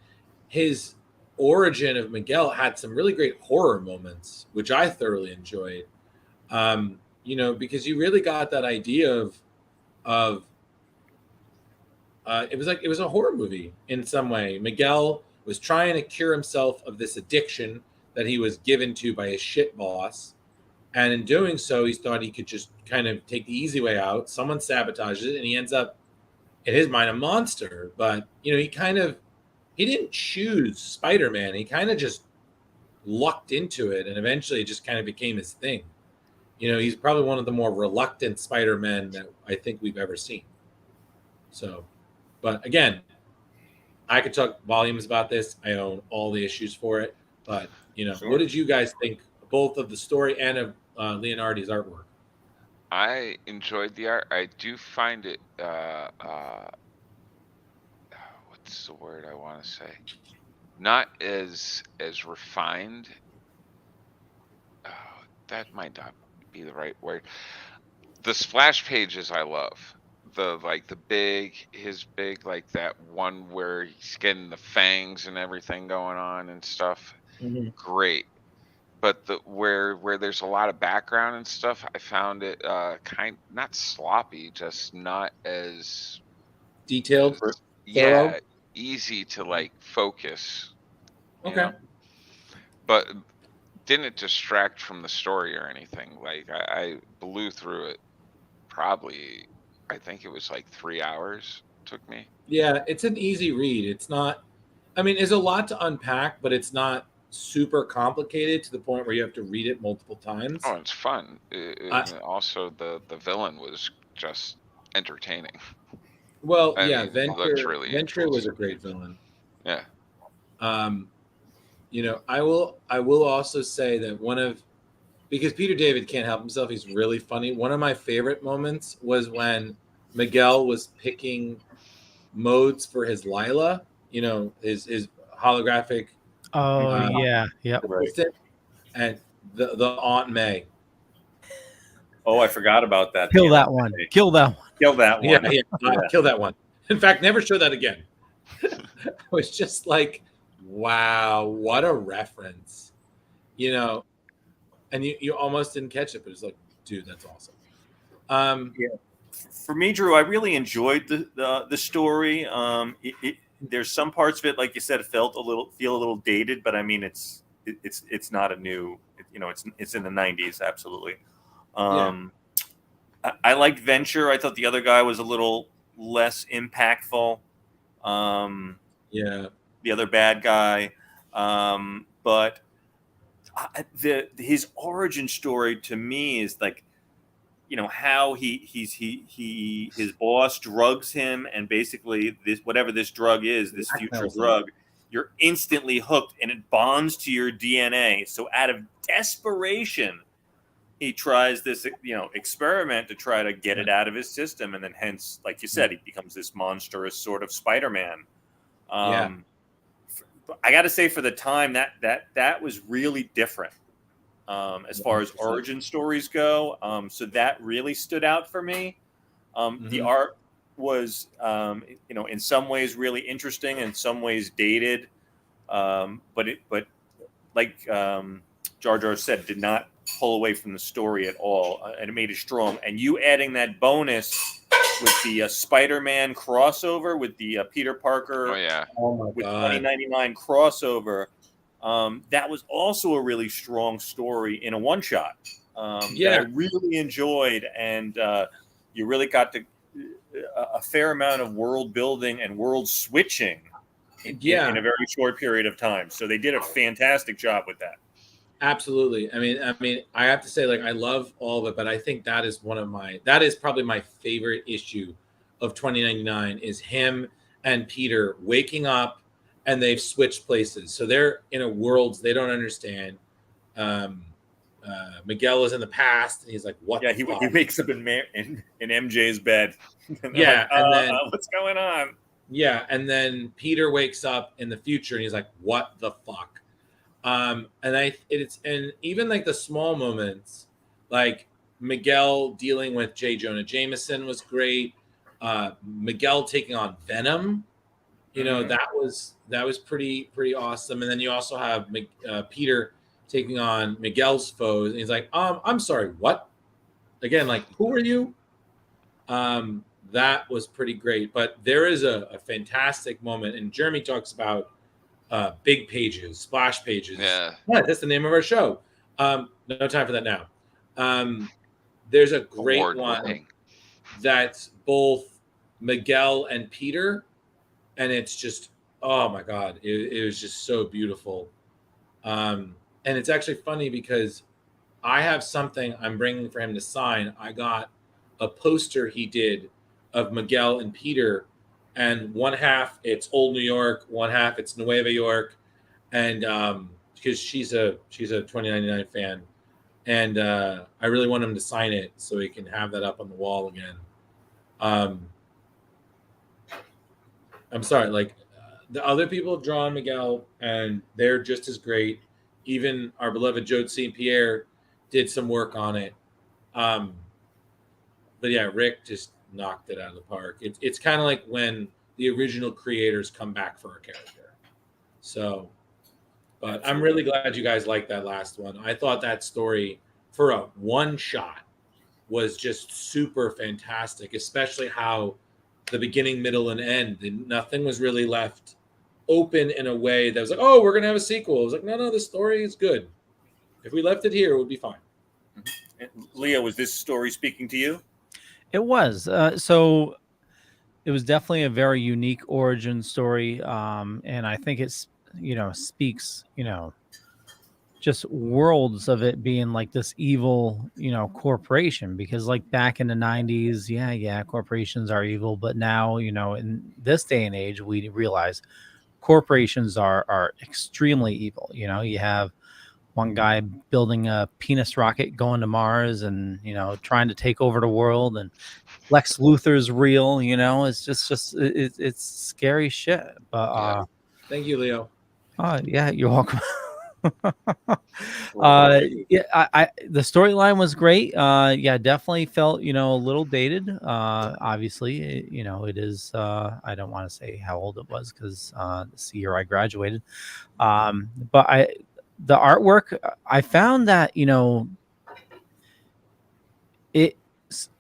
His origin of Miguel had some really great horror moments, which I thoroughly enjoyed. Because you really got that idea of it was a horror movie in some way. Miguel was trying to cure himself of this addiction that he was given to by his shit boss. And in doing so, he thought he could just kind of take the easy way out. Someone sabotages it, and he ends up, in his mind, a monster. But, he didn't choose Spider-Man. He kind of just lucked into it, and eventually it just kind of became his thing. He's probably one of the more reluctant Spider-Men that I think we've ever seen. So, but again, I could talk volumes about this. I own all the issues for it. But, Sure. What did you guys think, both of the story and of Leonardi's artwork? I enjoyed the art. I do find it, what's the word I want to say? Not as refined. That might not be the right word. The splash pages I love. His big, like that one where he's getting the fangs and everything going on and stuff. Mhm. Great. But where there's a lot of background and stuff, I found it not sloppy, just not as Detailed, thorough. yeah, easy to like focus, you Okay. know. But didn't distract from the story or anything. Like I blew through it probably, I think it was like 3 hours took me. Yeah, it's an easy read. It's not. I mean, there's a lot to unpack, but it's not super complicated to the point where you have to read it multiple times. Oh, it's fun. I, And also the villain was just entertaining. well, I yeah, mean, he looks really Venture was a interesting. great villain. Yeah. Um, I will also say that because Peter David can't help himself, he's really funny. One of my favorite moments was when Miguel was picking modes for his Lila, his holographic Oh yeah, yep. assistant, and the Aunt May. Oh, I forgot about that. Kill that one. Kill that one. Kill that one. Yeah, kill that one. In fact, never show that again. It was just like, wow, what a reference, and you almost didn't catch it, but it's like, dude, that's awesome. Yeah. For me, Drew, I really enjoyed the story. There's some parts of it, like you said, it feel a little dated, but I mean, it's not a new, it's in the 90s, absolutely. I liked Venture. I thought the other guy was a little less impactful. Yeah, the other bad guy, but his origin story to me is like, how his boss drugs him, and basically whatever this drug is, this future drug, you're instantly hooked and it bonds to your DNA. So out of desperation, he tries this, experiment to try to get it out of his system, and then hence, like you said, he becomes this monstrous sort of Spider-Man. I got to say, for the time, that was really different as far as origin stories go. So that really stood out for me. The art was, in some ways really interesting, in some ways dated, but like Jar Jar said, did not pull away from the story at all, and it made it strong. And you adding that bonus with the Spider-Man crossover with the Peter Parker, with 2099 crossover, that was also a really strong story in a one-shot that I really enjoyed, and you really got a fair amount of world building and world switching in a very short period of time. So they did a fantastic job with that. Absolutely. I mean, I have to say, like, I love all of it, but I think that is probably my favorite issue of 2099 is him and Peter waking up and they've switched places. So they're in a world they don't understand. Miguel is in the past, and he's like, "What?" Yeah, he wakes up in MJ's bed. And yeah, and then what's going on? Yeah, and then Peter wakes up in the future, and he's like, "What the fuck?" And even like the small moments, like Miguel dealing with J. Jonah Jameson was great. Miguel taking on Venom, that was pretty awesome. And then you also have Peter taking on Miguel's foes, and he's like, I'm sorry, what? Again, like, who are you? That was pretty great. But there is a fantastic moment, and Jeremy talks about big pages, splash pages. Yeah, that's the name of our show. No time for that now. There's a great one that's both Miguel and Peter, and it's just, oh my god, it was just so beautiful. And it's actually funny because I have something I'm bringing for him to sign. I got a poster he did of Miguel and Peter, and one half it's old New York, one half it's Nueva York, and because she's a 2099 fan, and I really want him to sign it so he can have that up on the wall again. I'm sorry, like the other people have drawn Miguel, and they're just as great. Even our beloved Joe St. Pierre did some work on it. yeah, Rick just knocked it out of the park. It's kind of like when the original creators come back for a character. So, but I'm really glad you guys liked that last one. I thought that story for a one shot was just super fantastic, especially how the beginning, middle, and end, and nothing was really left open in a way that was like, oh, we're gonna have a sequel. It was like, no, the story is good. If we left it here, it would be fine. Leo, was this story speaking to you? It was. So it was definitely a very unique origin story. And I think it's, speaks, just worlds of it being like this evil, corporation, because like back in the 90s, yeah, corporations are evil. But now, in this day and age, we realize corporations are extremely evil. You have one guy building a penis rocket going to Mars and, trying to take over the world, and Lex Luthor's real, it's it's scary shit. But thank you, Leo. Yeah, you're welcome. Yeah, the storyline was great. Yeah, definitely felt, a little dated. Obviously, it is, I don't want to say how old it was because this year I graduated. But the artwork, I found that, it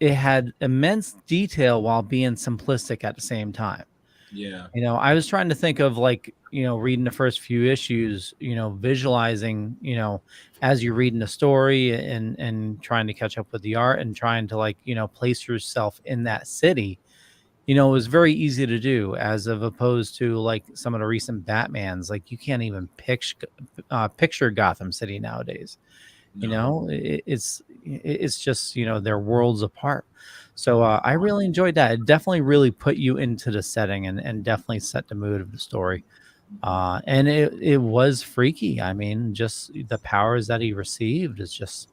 had immense detail while being simplistic at the same time. Yeah. I was trying to think of like, reading the first few issues, visualizing, as you're reading the story and trying to catch up with the art and trying to like, place yourself in that city. It was very easy to do, as of opposed to like some of the recent Batmans. Like you can't even picture Gotham City nowadays. No. It's just, they're worlds apart. So I really enjoyed that. It definitely really put you into the setting and definitely set the mood of the story. And it was freaky. I mean, just the powers that he received is just,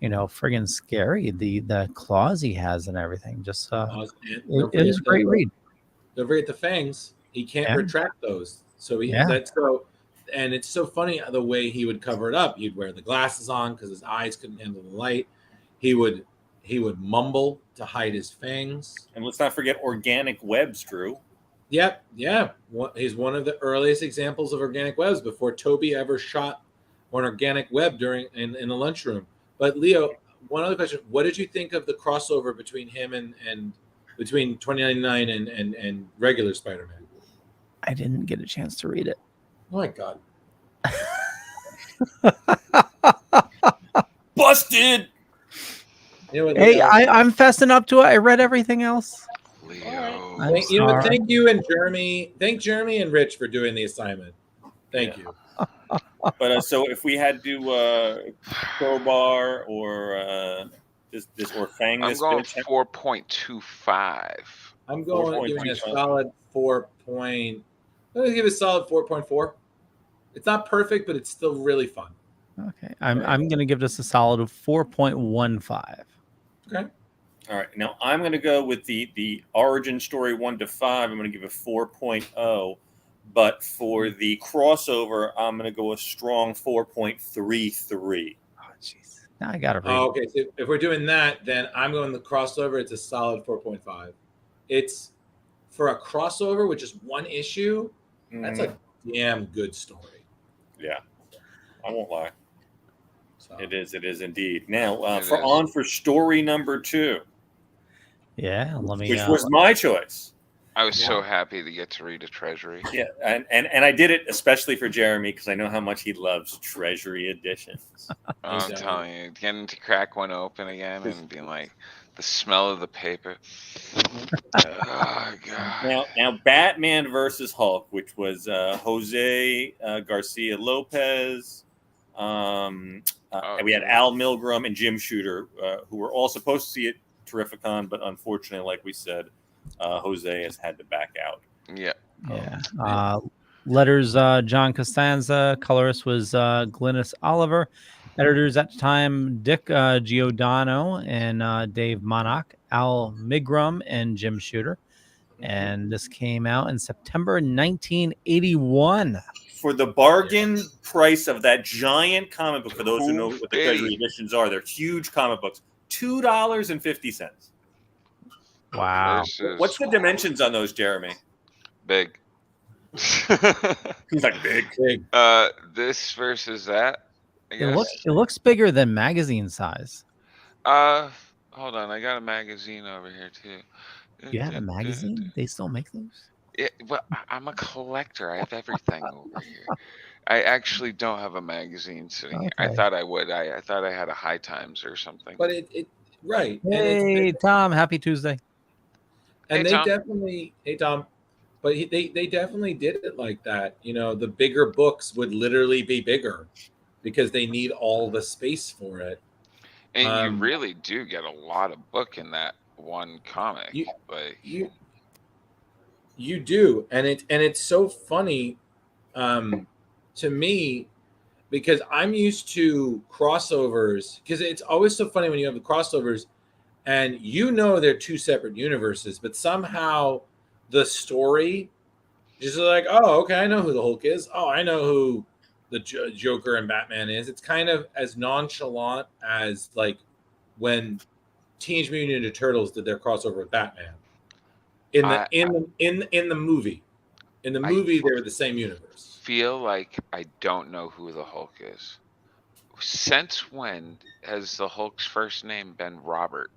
friggin' scary. The claws he has and everything. Just it was a great read. Don't forget the fangs. He can't retract those. So and it's so funny the way he would cover it up. He'd wear the glasses on because his eyes couldn't handle the light. He would mumble to hide his fangs. And let's not forget organic webs, Drew. Yep, yeah. He's one of the earliest examples of organic webs before Toby ever shot an organic web in the lunchroom. But Leo, one other question: what did you think of the crossover between him and between 2099 and regular Spider-Man? I didn't get a chance to read it. Oh my god! Busted. Hey, I'm fessing up to it. I read everything else. Leo. Thank you and Jeremy. Thank Jeremy and Rich for doing the assignment. Thank you. But so if we had to crowbar or this or fang I'm this, going 4.25. I'm going giving a solid 4. I'm going to give it a solid 4.4. It's not perfect, but it's still really fun. Okay, I'm going to give this a solid of 4.15. Okay. All right. Now I'm going to go with the origin story 1 to 5. I'm going to give a 4.0. But for the crossover, I'm going to go a strong 4.33. Oh, jeez. Now I got to read. Oh, okay. So if we're doing that, then I'm going the crossover. It's a solid 4.5. It's for a crossover, which is one issue. That's a damn good story. Yeah, I won't lie. So. It is indeed. Now for story number 2. Yeah, which was my choice. I was so happy to get to read a Treasury. Yeah, and I did it especially for Jeremy because I know how much he loves Treasury editions. I'm telling you, getting to crack one open again and being like, the smell of the paper. Oh, God. Now, Batman versus Hulk, which was Jose Garcia Lopez. We had Al Milgrom and Jim Shooter, who were all supposed to see it Terrificon, but unfortunately, like we said, Jose has had to back out. Yeah. Letters, John Costanza. Colorist was Glynis Oliver. Editors at the time, Dick Giordano and Dave Monach, Al Milgrom and Jim Shooter. And this came out in September 1981. For the bargain price of that giant comic book, for those who know what the Treasury editions are, they're huge comic books, $2.50. Wow. What's the dimensions on those, Jeremy? Big. He's like big. This versus that. I It guess. looks bigger than magazine size. Hold on. I got a magazine over here too. You have a magazine? They still make those? Well, I'm a collector. I have everything over here. I actually don't have a magazine sitting here. I Okay. thought I would. I thought I had a High Times or something. But it right. Hey, Tom, happy Tuesday. And Hey, they Tom. definitely, hey Tom, but they definitely did it like that. You know, the bigger books would literally be bigger because they need all the space for it. And you really do get a lot of book in that one comic. You do, and it's so funny to me because I'm used to crossovers, because it's always so funny when you have the crossovers and you know they're two separate universes, but somehow the story just like, oh, okay, I know who the Hulk is. Oh, I know who the Joker and Batman is. It's kind of as nonchalant as like when Teenage Mutant Ninja Turtles did their crossover with Batman. In the movie. In the movie, they were the same universe. Feel like I don't know who the Hulk is. Since when has the Hulk's first name been Robert?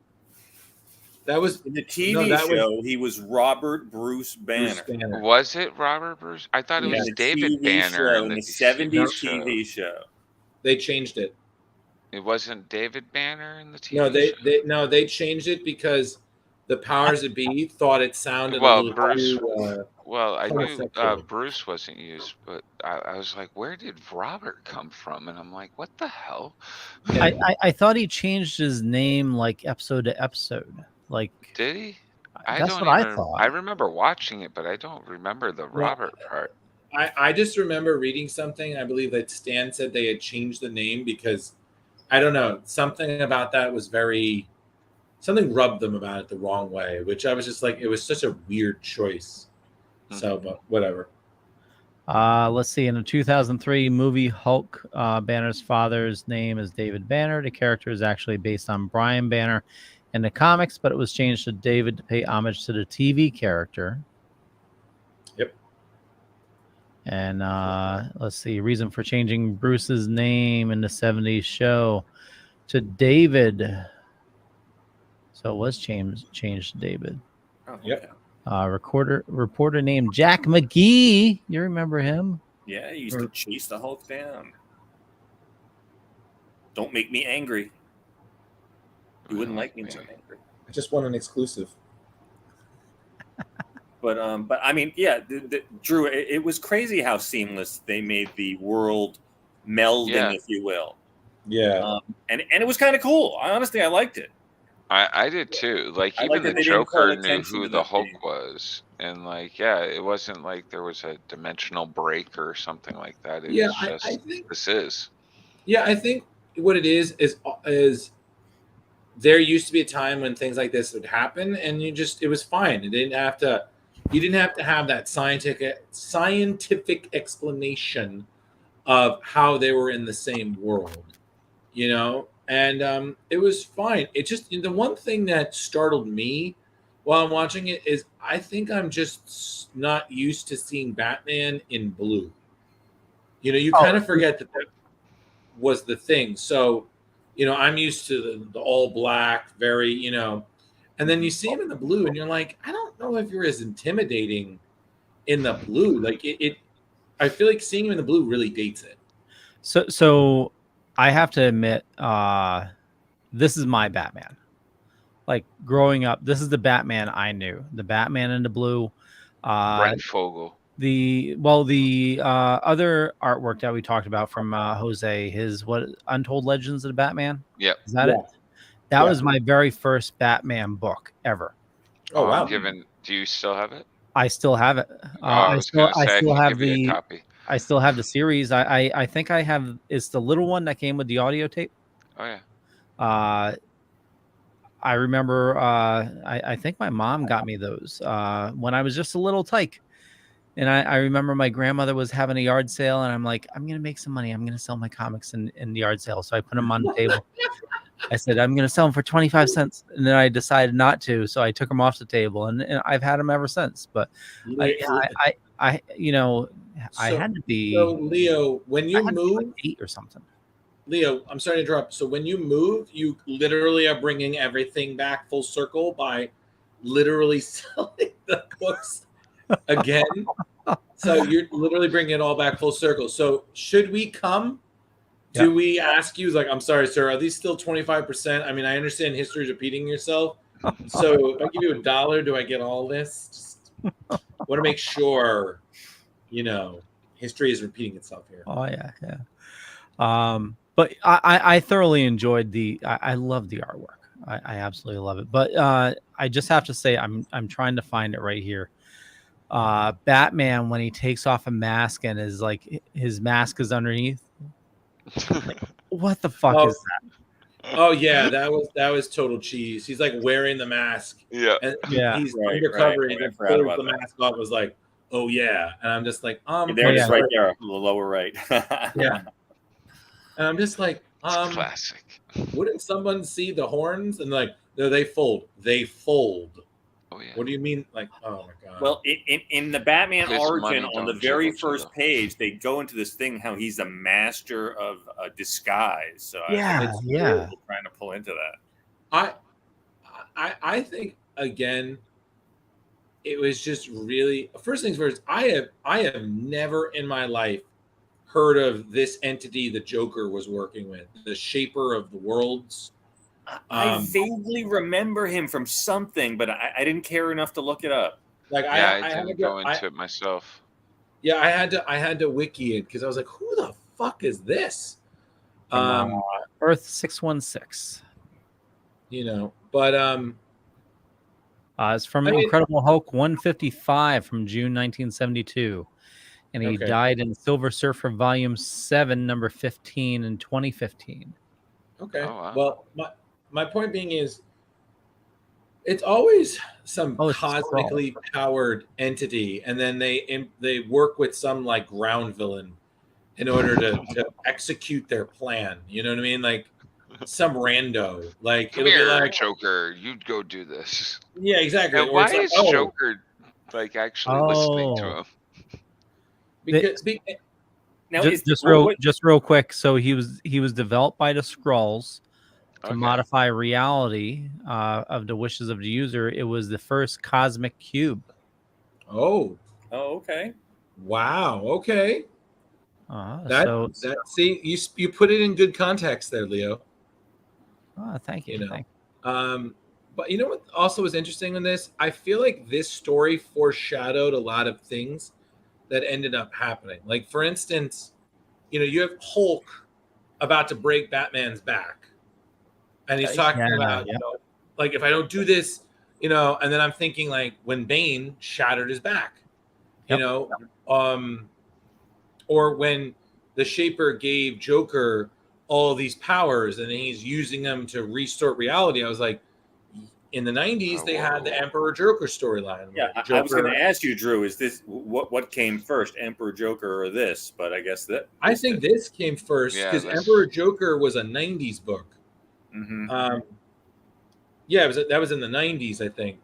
That was in the TV show. He was Robert Bruce Banner. Was it Robert Bruce? I thought it was David Banner in the 70s TV show. They changed it. It wasn't David Banner in the TV show? They changed it because the powers that be thought it sounded well, a little Bruce. too, I knew Bruce wasn't used, but I was like, where did Robert come from? And I'm like, what the hell? I thought he changed his name like episode to episode. Like, did he? That's what I thought. I remember watching it, but I don't remember the Robert part. I just remember reading something. I believe that Stan said they had changed the name because I don't know, something about that was something rubbed them about it the wrong way, which I was just like, it was such a weird choice. So, but whatever. Let's see. In a 2003 movie, Hulk, Banner's father's name is David Banner. The character is actually based on Brian Banner in the comics, but it was changed to David to pay homage to the TV character. Yep. And let's see. Reason for changing Bruce's name in the 70s show to David. So it was changed to David. Oh, yep. Reporter named Jack McGee. You remember him? Yeah, he used to chase the Hulk down. Don't make me angry. You wouldn't like me so angry. I just want an exclusive. But I mean, yeah, Drew, it was crazy how seamless they made the world melding, if you will. Yeah. And it was kind of cool. Honestly, I liked it. I did too. Like, even the Joker knew who the Hulk was. And like, yeah, it wasn't like there was a dimensional break or something like that. It was just, I think this is. Yeah, I think what it is there used to be a time when things like this would happen and it was fine. You didn't have to have that scientific explanation of how they were in the same world, you know? And it was fine. It just, the one thing that startled me while I'm watching it is I think I'm just not used to seeing Batman in blue. You know, you kind of forget that was the thing. So, you know, I'm used to the all black, very, you know, and then you see him in the blue and you're like, I don't know if you're as intimidating in the blue. Like I feel like seeing him in the blue really dates it. So I have to admit, this is my Batman. Like growing up, this is the Batman I knew. The Batman in the blue. Brent Fogel. The other artwork that we talked about from Jose, his Untold Legends of the Batman. Yep. Is that it? That was my very first Batman book ever. Oh wow! Do you still have it? I still have it. I still have the copy. I still have the series. I think I have. It's the little one that came with the audio tape. Oh yeah. I remember. I think my mom got me those when I was just a little tyke. And I remember my grandmother was having a yard sale, and I'm like, I'm gonna make some money. I'm gonna sell my comics in the yard sale. So I put them on the table. I said, I'm going to sell them for 25 cents. And then I decided not to. So I took them off the table and I've had them ever since. But I you know, I had to be. So, Leo, when you move, like 8 or something. Leo, I'm sorry to interrupt. So when you move, you literally are bringing everything back full circle by literally selling the books again. So you're literally bringing it all back full circle. So should we come? Do we ask you, like, I'm sorry, sir, are these still 25%? I mean, I understand history is repeating yourself. So if I give you $1, do I get all this? Just want to make sure, you know, history is repeating itself here. Oh, yeah. But I thoroughly enjoyed I love the artwork. I absolutely love it. But I just have to say, I'm trying to find it right here. Batman, when he takes off a mask and his mask is underneath. Like, what the fuck is that? Oh yeah, that was total cheese. He's like wearing the mask. Yeah. And Yeah. he's Right, undercover right. and I then forgot pulls about the that. mask off. Was like, oh yeah, and I'm just like, There it is, right there, the lower right. Yeah. And I'm just like, classic. Wouldn't someone see the horns and like, no, they fold. They fold. Oh yeah. What do you mean? Like, oh my god. Well, in the Batman His origin, money on the don't very jiggle, first jiggle. page, they go into this thing how he's a master of disguise. So Yeah. they're trying to pull into that. I think again, it was just really, first things first. I have never in my life heard of this entity the Joker was working with, the Shaper of the Worlds. I vaguely remember him from something, but I didn't care enough to look it up. Like I didn't go into it myself. Yeah, I had to wiki it because I was like, who the fuck is this? Earth 616. You know, but it's from Incredible Hulk 155 from June 1972. And he died in Silver Surfer Volume 7, number 15 in 2015. Okay. Oh, wow. Well, my point being is, it's always some cosmically powered entity, and then they work with some like ground villain in order to execute their plan. You know what I mean? Like some rando. Like Come it'll here, be like, Joker, you'd go do this. yeah, exactly. And Or why it's like, is Joker like actually listening to him? Because now just real quick. So he was developed by the Skrulls to modify reality of the wishes of the user. It was the first cosmic cube. Oh, okay. Wow. Okay. See, you put it in good context there, Leo. Oh, thank you. But you know what also was interesting in this? I feel like this story foreshadowed a lot of things that ended up happening. Like, for instance, you know, you have Hulk about to break Batman's back. And he's talking about, you know, like, if I don't do this, you know, and then I'm thinking, like, when Bane shattered his back, you know, or when the Shaper gave Joker all these powers and he's using them to restore reality. I was like, in the 90s, they had the Emperor Joker storyline. Yeah, I was going to ask you, Drew, is this what came first, Emperor Joker or this? But I guess that I think this came first because Emperor Joker was a 90s book. Mm-hmm. That was in the 90s, I think.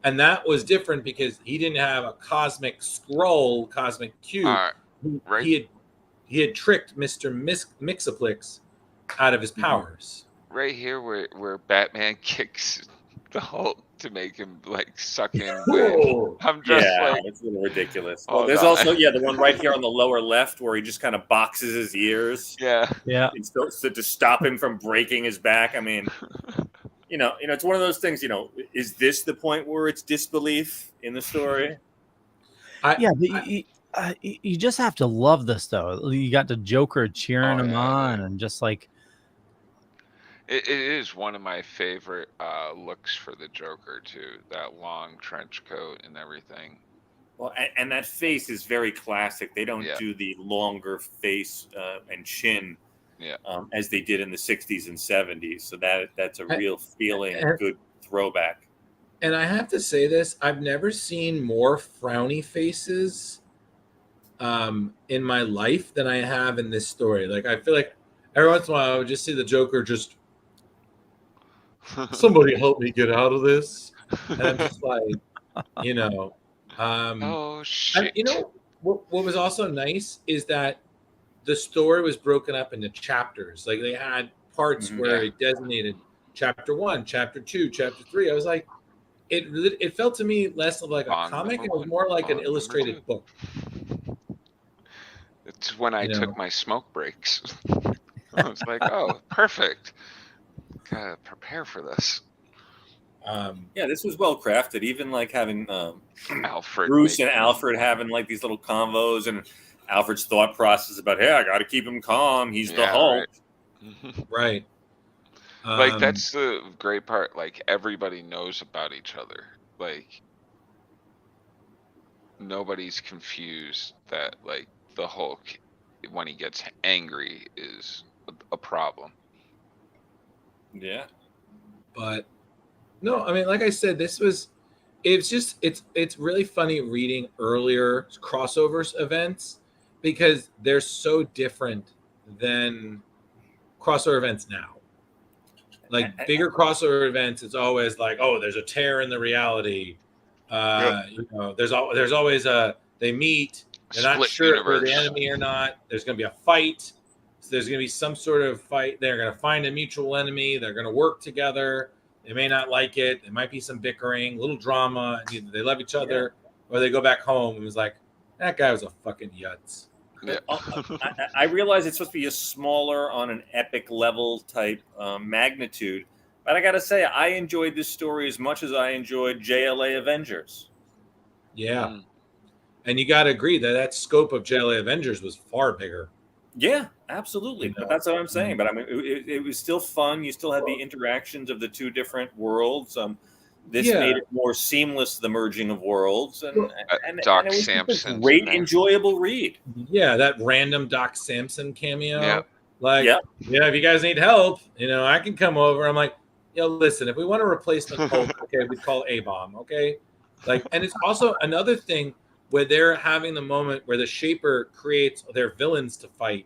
And that was different because he didn't have a cosmic scroll, cosmic cube. Right. He had tricked Mr. Mixaplix out of his powers. Right here where Batman kicks the Hulk to make him like suck in wind. I'm just like, it's a little ridiculous. Well, there's also the one right here on the lower left where he just kind of boxes his ears. Yeah. So to stop him from breaking his back. I mean, you know, it's one of those things. You know, is this the point where it's disbelief in the story? You just have to love this though. You got the Joker cheering him on, and just like. It is one of my favorite looks for the Joker too. That long trench coat and everything. Well, and that face is very classic. They don't do the longer face and chin, as they did in the '60s and '70s. So that's a real feeling, good throwback. And I have to say this: I've never seen more frowny faces in my life than I have in this story. Like, I feel like every once in a while I would just see the Joker just somebody help me get out of this. And I'm just like, you know, Oh shit! what was also nice is that the story was broken up into chapters. Like they had parts where it designated chapter 1, chapter 2, chapter 3. I was like, it felt to me less of like a comic. It was more like an illustrated book. It's when I took my smoke breaks. I was like, oh, perfect. Gotta prepare for this. Yeah, this was well crafted. Even like having Alfred, Bruce and Alfred having like these little convos, and Alfred's thought process about, hey, I got to keep him calm. He's the Hulk. Right. Like that's the great part. Like everybody knows about each other. Like nobody's confused that like the Hulk, when he gets angry, is a problem. Yeah. But no, I mean, like I said, it's really funny reading earlier crossovers events because they're so different than crossover events now. Like bigger crossover events, it's always like, oh, there's a tear in the reality. There's always they meet, they're not sure if they're the enemy or not. There's going to be a fight. So there's going to be some sort of fight. They're going to find a mutual enemy. They're going to work together. They may not like it. There might be some bickering, little drama. Either they love each other or they go back home and was like, that guy was a fucking yutz. Yeah. I realize it's supposed to be a smaller on an epic level type magnitude, but I gotta say I enjoyed this story as much as I enjoyed JLA Avengers. Yeah, and you got to agree that scope of JLA Avengers was far bigger. Yeah, absolutely. But that's what I'm saying. But I mean, it was still fun. You still had the interactions of the two different worlds. This made it more seamless, the merging of worlds, and Doc it was Samson, a great, enjoyable read. Yeah, that random Doc Samson cameo. Yeah. Like, if you guys need help, I can come over. I'm like, listen, if we want a replacement Hulk, okay, we call A-Bomb, okay? Like, and it's also another thing where they're having the moment where the Shaper creates their villains to fight.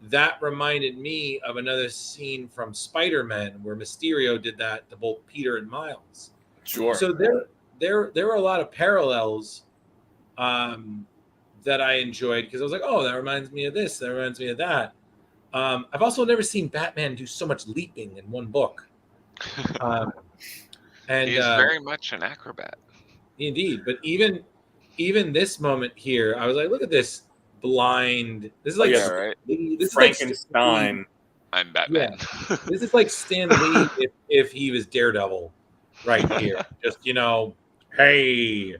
That reminded me of another scene from Spider-Man where Mysterio did that to both Peter and Miles. Sure. So there were a lot of parallels that I enjoyed because I was like, oh, that reminds me of this. That reminds me of that. I've also never seen Batman do so much leaping in one book. And he is very much an acrobat. Indeed, but even this moment here, I was like, look at this blind. This is like this Frankenstein. Like I'm Batman. Yeah. This is like Stan Lee if he was Daredevil. Right here, just hey,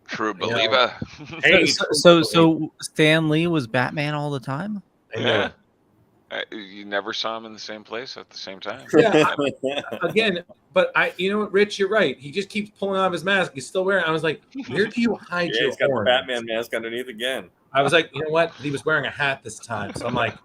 true believer. Hey, so Stan Lee was Batman all the time. Yeah, you never saw him in the same place at the same time. Yeah, again, but what, Rich, you're right. He just keeps pulling off his mask. He's still wearing. I was like, where do you hide your he's got horns? the Batman mask underneath again. I was like, you know what? He was wearing a hat this time, so I'm like.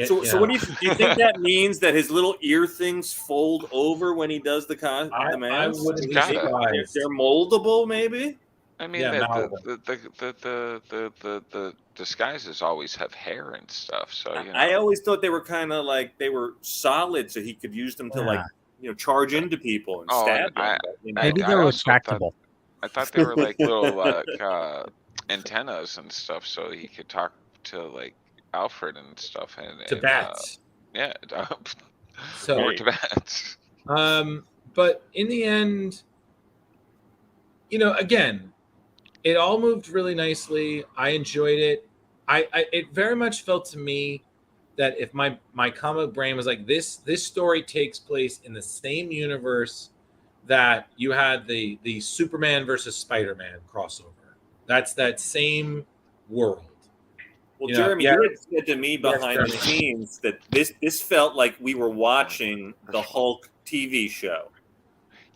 So what do you think that means that his little ear things fold over when he does the mask? I wouldn't be surprised. They're moldable, maybe. I mean, the disguises always have hair and stuff. So I always thought they were kind of like they were solid, so he could use them to charge into people and stab them. Maybe they were retractable. I thought they were like little antennas and stuff, so he could talk to like Alfred and stuff to bats. Or to bats. But in the end, again, it all moved really nicely. I enjoyed it. It very much felt to me that if my comic brain was like this story takes place in the same universe that you had the Superman versus Spider-Man crossover. That's that same world. Well, Jeremy, you had said to me behind the scenes that this felt like we were watching the Hulk TV show.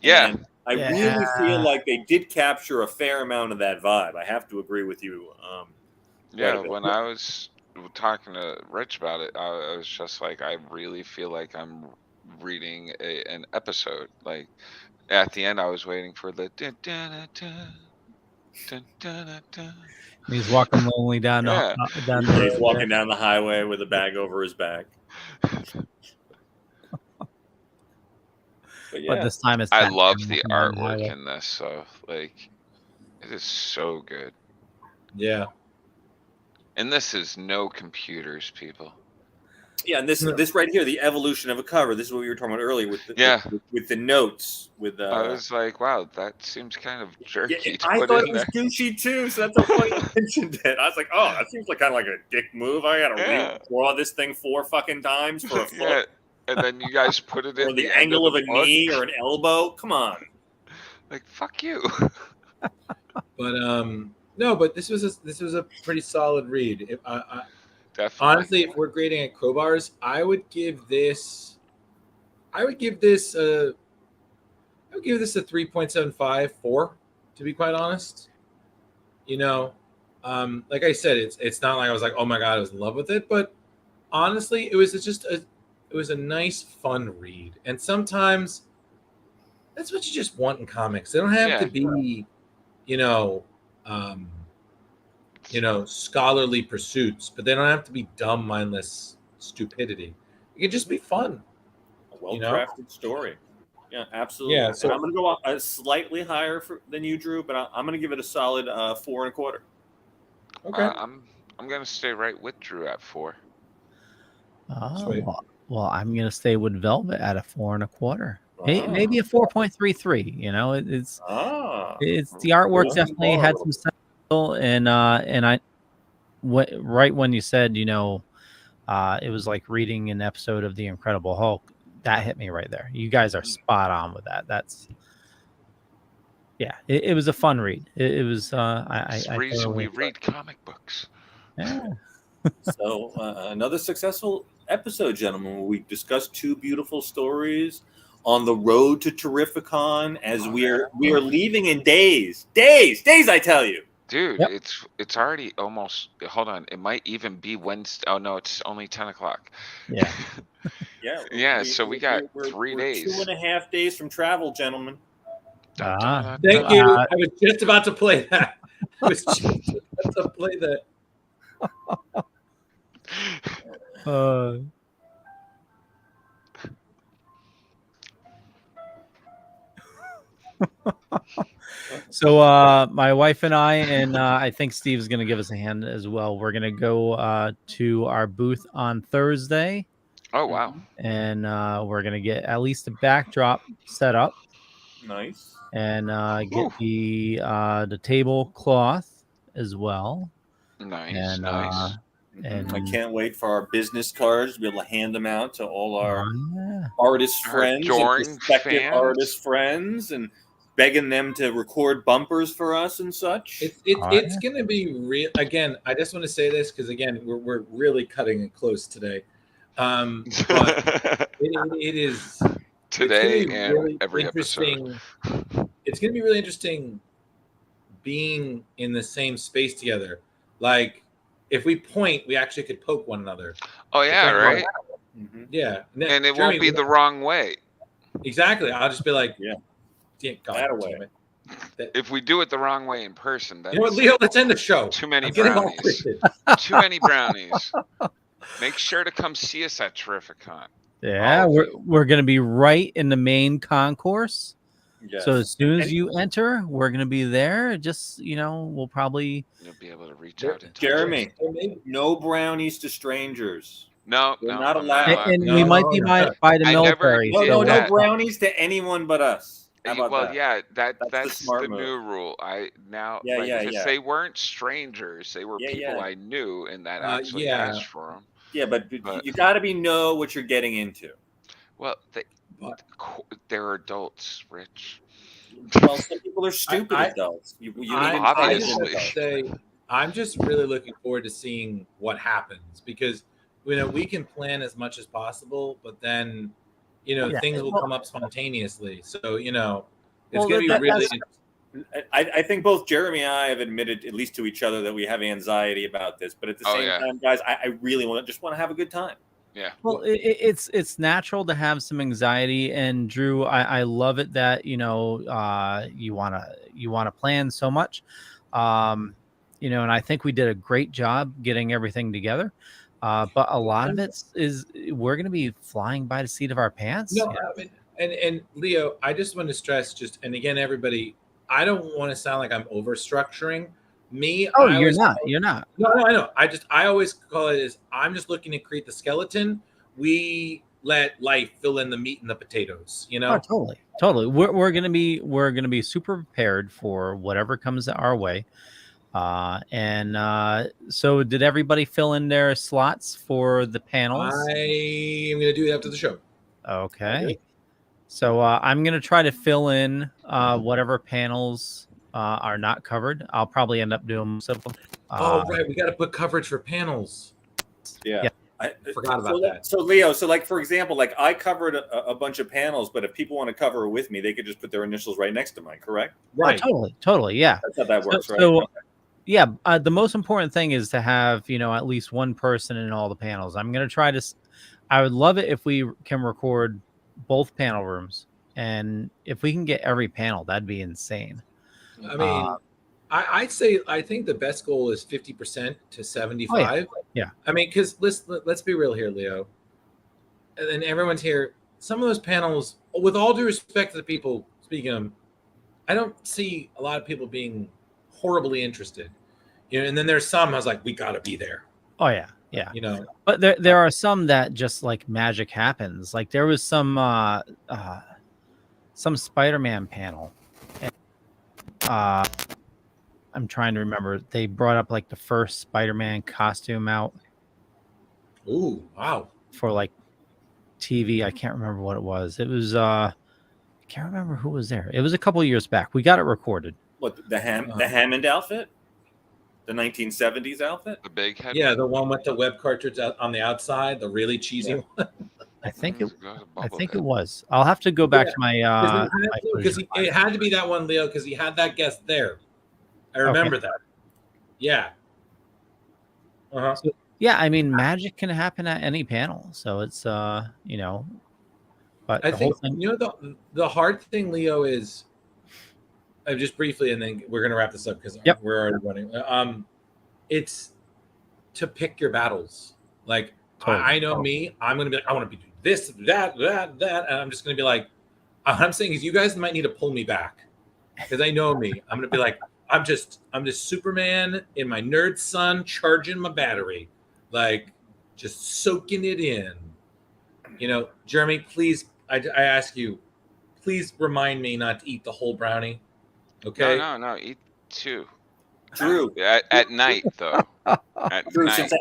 Yeah. And I really feel like they did capture a fair amount of that vibe. I have to agree with you. When I was talking to Rich about it, I was just like, I really feel like I'm reading an episode. Like at the end, I was waiting for the He's walking lonely down. He's walking down the highway with a bag over his back. but this time it's I Batman love the walking down the artwork highway. in this, so like it is so good. Yeah. And this is no computers, people. Yeah, and this right here, the evolution of a cover. This is what we were talking about earlier with the notes. With I was like, wow, that seems kind of jerky to I put thought in it was there. douchey too, so that's so funny you mentioned it. I was like, oh, that seems like kind of like a dick move. I gotta redraw this thing 4 fucking times for a foot. Yeah, and then you guys put it or in the the end angle of the a book. knee or an elbow. Come on. Like, fuck you. But no, but this was a pretty solid read. Definitely. Honestly, if we're grading at crowbars, I would give this a 3.75, 4, to be quite honest. You know, like I said, it's not like I was like, oh my god, I was in love with it, but honestly, it was a nice, fun read. And sometimes that's what you just want in comics. They don't have to be, scholarly pursuits, but they don't have to be dumb, mindless stupidity. It can just be fun. A well-crafted story. Yeah, absolutely. Yeah, so I'm going to go slightly higher than you, Drew, but I'm going to give it a solid 4 1/4. Okay. I'm going to stay right with Drew at 4. Well, I'm going to stay with Velvet at a 4 1/4. Maybe a 4.33. You know, it's the artwork definitely had some style, and right when you said, it was like reading an episode of The Incredible Hulk, that hit me right there. You guys are spot on with that. It was a fun read. It was. It's the reason we read comic books. Yeah. So another successful episode, gentlemen, where we discussed 2 beautiful stories on the road to Terrificon as we are leaving in days, I tell you. Dude, it's already almost. Hold on, it might even be Wednesday. Oh no, it's only 10 o'clock. Yeah. Yeah. So we got 3 days. 2.5 days from travel, gentlemen. Thank you. I was just about to play that. So my wife and I think Steve's going to give us a hand as well. We're going to go to our booth on Thursday. Oh, wow. And we're going to get at least a backdrop set up. Nice. And get the tablecloth as well. Nice. And, nice. And I can't wait for our business cards to be able to hand them out to all our artist friends and prospective artist friends, and begging them to record bumpers for us and such. It's going to be real. Again, I just want to say this because again, we're really cutting it close today. But it is today and really every episode. It's going to be really interesting being in the same space together. Like, if we point, we actually could poke one another. Oh yeah, right. Yeah, and it won't be the wrong way. Exactly. I'll just be like, God, that way. If we do it the wrong way in person, then you know what, Leo? Let's end the show. Too many brownies. Too many brownies. Make sure to come see us at Terrificon. Yeah, we're going to be right in the main concourse. Yes. So as soon as you enter, we're going to be there. Just, we'll probably... You'll be able to reach out and Jeremy, no brownies to strangers. No, we're not allowed. And we might be by the military. No brownies to anyone but us. How about well, that? yeah, that's the move. new rule. Because they weren't strangers; they were people I knew, and that actually asked for them. Yeah, but you got to know what you're getting into. Well, they're adults, Rich. Well, some people are stupid adults. You need obviously. I'm just really looking forward to seeing what happens because we can plan as much as possible, but then things will come up spontaneously. So it's going to be really. I think both Jeremy and I have admitted, at least to each other, that we have anxiety about this. But at the same time, guys, I really want to have a good time. Yeah. Well, it's natural to have some anxiety, and Drew, I love it that you wanna plan so much, and I think we did a great job getting everything together. But a lot of it is we're gonna be flying by the seat of our pants. No, And Leo, I just want to stress and again, everybody, I don't want to sound like I'm over structuring. Me, Oh, I you're always not. You're not. No, I know. I always call it is I'm just looking to create the skeleton. We let life fill in the meat and the potatoes. Oh, totally. We're gonna be super prepared for whatever comes our way. So did everybody fill in their slots for the panels? I am going to do it after the show. Okay. So I'm gonna try to fill in whatever panels are not covered. I'll probably end up doing most of them. Right, we got to put coverage for panels. Yeah. I forgot about that. So Leo, like for example, like I covered a bunch of panels, but if people want to cover with me, they could just put their initials right next to mine, correct? Right. Oh, totally. Yeah. That's how that works, right? So yeah, the most important thing is to have, at least one person in all the panels. I'm going to try to, I would love it if we can record both panel rooms. And if we can get every panel, that'd be insane. I mean, I'd say I think the best goal is 50% to 75. Yeah. I mean, because let's be real here, Leo. And everyone's here. Some of those panels, with all due respect to the people speaking of them, I don't see a lot of people being horribly interested. And then there's some I was like, we got to be there. Oh yeah. But there are some that just like magic happens. Like there was some Spider-Man panel. And, I'm trying to remember. They brought up like the first Spider-Man costume out. Ooh, wow. For like TV. I can't remember what it was. It was I can't remember who was there. It was a couple of years back. We got it recorded. What, the Hammond outfit? The 1970s outfit? The big head? Yeah, the one with the web cartridge on the outside, the really cheesy one. I think it was. I'll have to go back to my because it had to be that one, Leo, because he had that guest there. I remember that. Yeah. So, yeah, I mean, magic can happen at any panel, so it's but I think the hard thing, Leo, is just briefly, and then we're gonna wrap this up because we're already running. It's to pick your battles. Like I know me, I'm gonna be like, I want to be doing this, that, and I'm just gonna be like, what I'm saying is, you guys might need to pull me back because I know me. I'm gonna be like, I'm just Superman in my nerd sun, charging my battery, like just soaking it in. Jeremy, please, I ask you, please remind me not to eat the whole brownie. Okay. No, eat two. Drew, at night though. Drew, since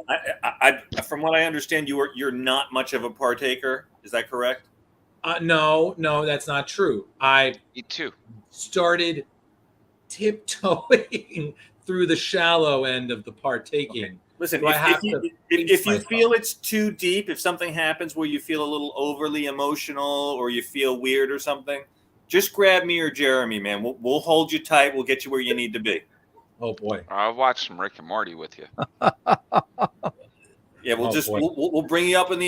I from what I understand, you're not much of a partaker. Is that correct? No, that's not true. I eat two. Started tiptoeing through the shallow end of the partaking. Okay. Listen, if you feel it's too deep, if something happens where you feel a little overly emotional or you feel weird or something, just grab me or Jeremy, man. We'll hold you tight. We'll get you where you need to be. Oh boy, I'll watch some Rick and Morty with you. Yeah, we'll bring you up in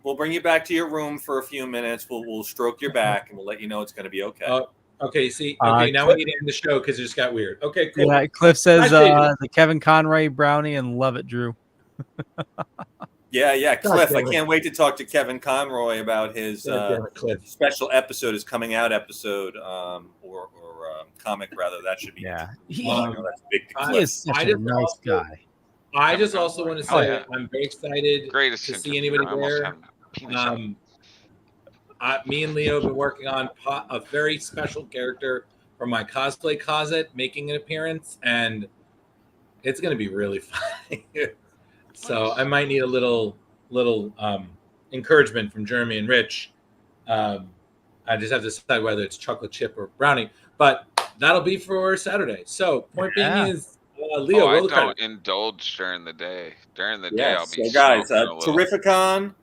we'll bring you back to your room for a few minutes. We'll stroke your back and we'll let you know it's going to be okay. Okay, now we need to end the show because it just got weird. Okay, cool. Yeah, Cliff says the Kevin Conroy brownie and love it, Drew. Yeah, Cliff. I can't wait to talk to Kevin Conroy about his special episode, his coming out episode, or comic rather. That should be. Yeah, that's big. He is such a nice guy. I just also want to say I'm very excited to see anybody there. Me and Leo have been working on a very special character from my cosplay closet making an appearance, and it's going to be really fun. So I might need a little encouragement from Jeremy and Rich. I just have to decide whether it's chocolate chip or brownie, but that'll be for Saturday. So point being is, Leo, I don't indulge during the day. During the day, I'll be. So guys, Terrificon,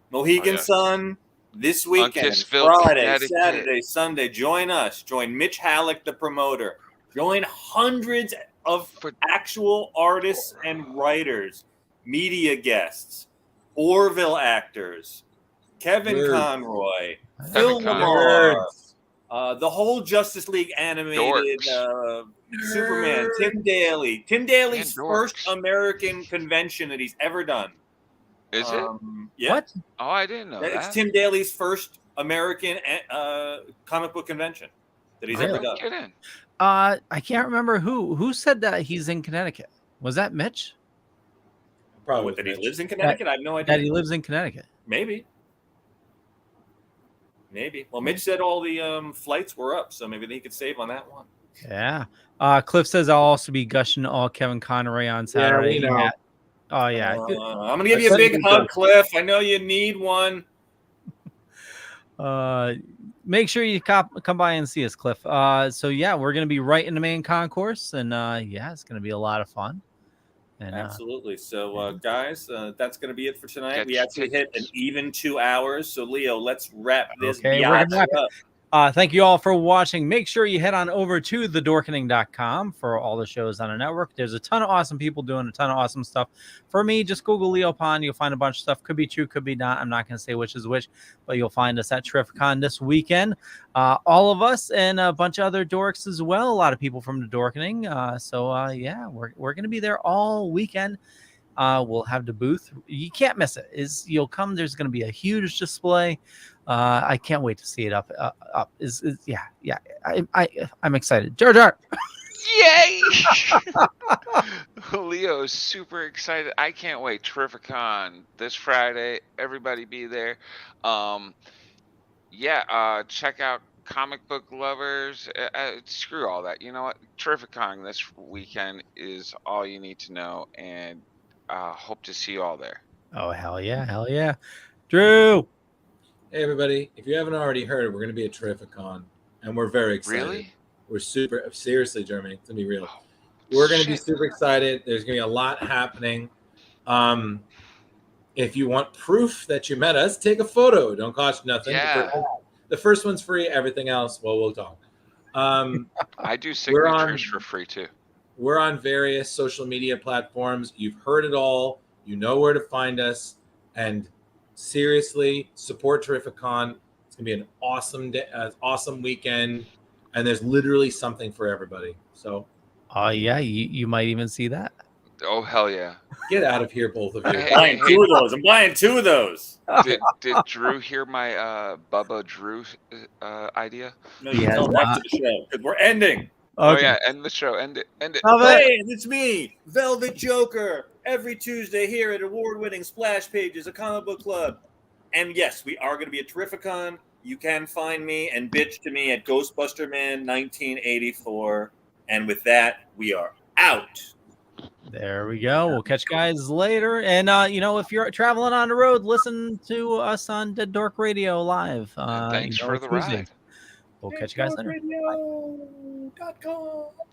Mohegan Sun. This weekend, Friday, Saturday, Sunday, join us. Join Mitch Halleck, the promoter. Join hundreds of actual artists and writers, media guests, Orville actors, Kevin Conroy, Phil Lamar, the whole Justice League animated Superman, Tim Daly. Tim Daly's first American convention that he's ever done. Is it? Yeah. What? Oh, I didn't know that. It's Tim Daly's first American comic book convention that he's ever done. Get in. I can't remember who said that he's in Connecticut. Was that Mitch? Probably What, that he lives in Connecticut? I have no idea. That he lives in Connecticut. Maybe. Well, Mitch said all the flights were up, so maybe they could save on that one. Yeah. Cliff says I'll also be gushing all Kevin Conroy on Saturday. Yeah, we know. Oh yeah. I'm gonna give you a big hug, Cliff. I know you need one. Make sure you come by and see us, Cliff. So yeah, we're gonna be right in the main concourse, and yeah, it's gonna be a lot of fun. And, absolutely. So guys, that's gonna be it for tonight. We your actually hit an even 2 hours. So Leo, let's wrap this Okay, we're gonna wrap up. Thank you all for watching. Make sure you head on over to thedorkening.com for all the shows on the network. There's a ton of awesome people doing a ton of awesome stuff. For me, just Google Leo Pond. You'll find a bunch of stuff. Could be true, could be not. I'm not going to say which is which, but you'll find us at Terrificon this weekend. All of us and a bunch of other dorks as well. A lot of people from the Dorkening. Yeah, we're going to be there all weekend. We'll have the booth. You can't miss it. You'll come. There's going to be a huge display. I can't wait to see it up. Yeah. I'm excited. Jar Jar. Yay! Leo is super excited. I can't wait. Terrificon this Friday. Everybody be there. Check out comic book lovers. Screw all that. You know what? Terrificon this weekend is all you need to know, and hope to see you all there. Oh, hell yeah. Drew. Hey, everybody. If you haven't already heard, we're going to be at Terrificon, and we're very excited. Really? We're super, seriously, Jeremy, it's going to be real. We're going to be super excited. There's going to be a lot happening. If you want proof that you met us, take a photo. Don't cost nothing. Yeah. The first one's free. Everything else, well, we'll talk. I do signatures for free, too. We're on various social media platforms. You've heard it all. You know where to find us. And seriously, support Terrificon. It's gonna be an awesome day, awesome weekend, and there's literally something for everybody. So, yeah, you might even see that. Oh hell yeah! Get out of here, both of you. I'm buying two of those. I'm buying 2 of those. Did Drew hear my Bubba Drew idea? No, you tell back to the show because we're ending. Okay. Oh yeah, end the show. End it. Hey, it's me, Velvet Joker, every Tuesday here at award-winning Splash Pages, a comic book club. And yes, we are going to be at Terrificon. You can find me and bitch to me at Ghostbuster Man 1984. And with that, we are out. There we go. We'll catch you guys later. And if you're traveling on the road, listen to us on Dead Dork Radio live. Thanks for the Tuesday. ride. We'll catch you guys later. Radio.com.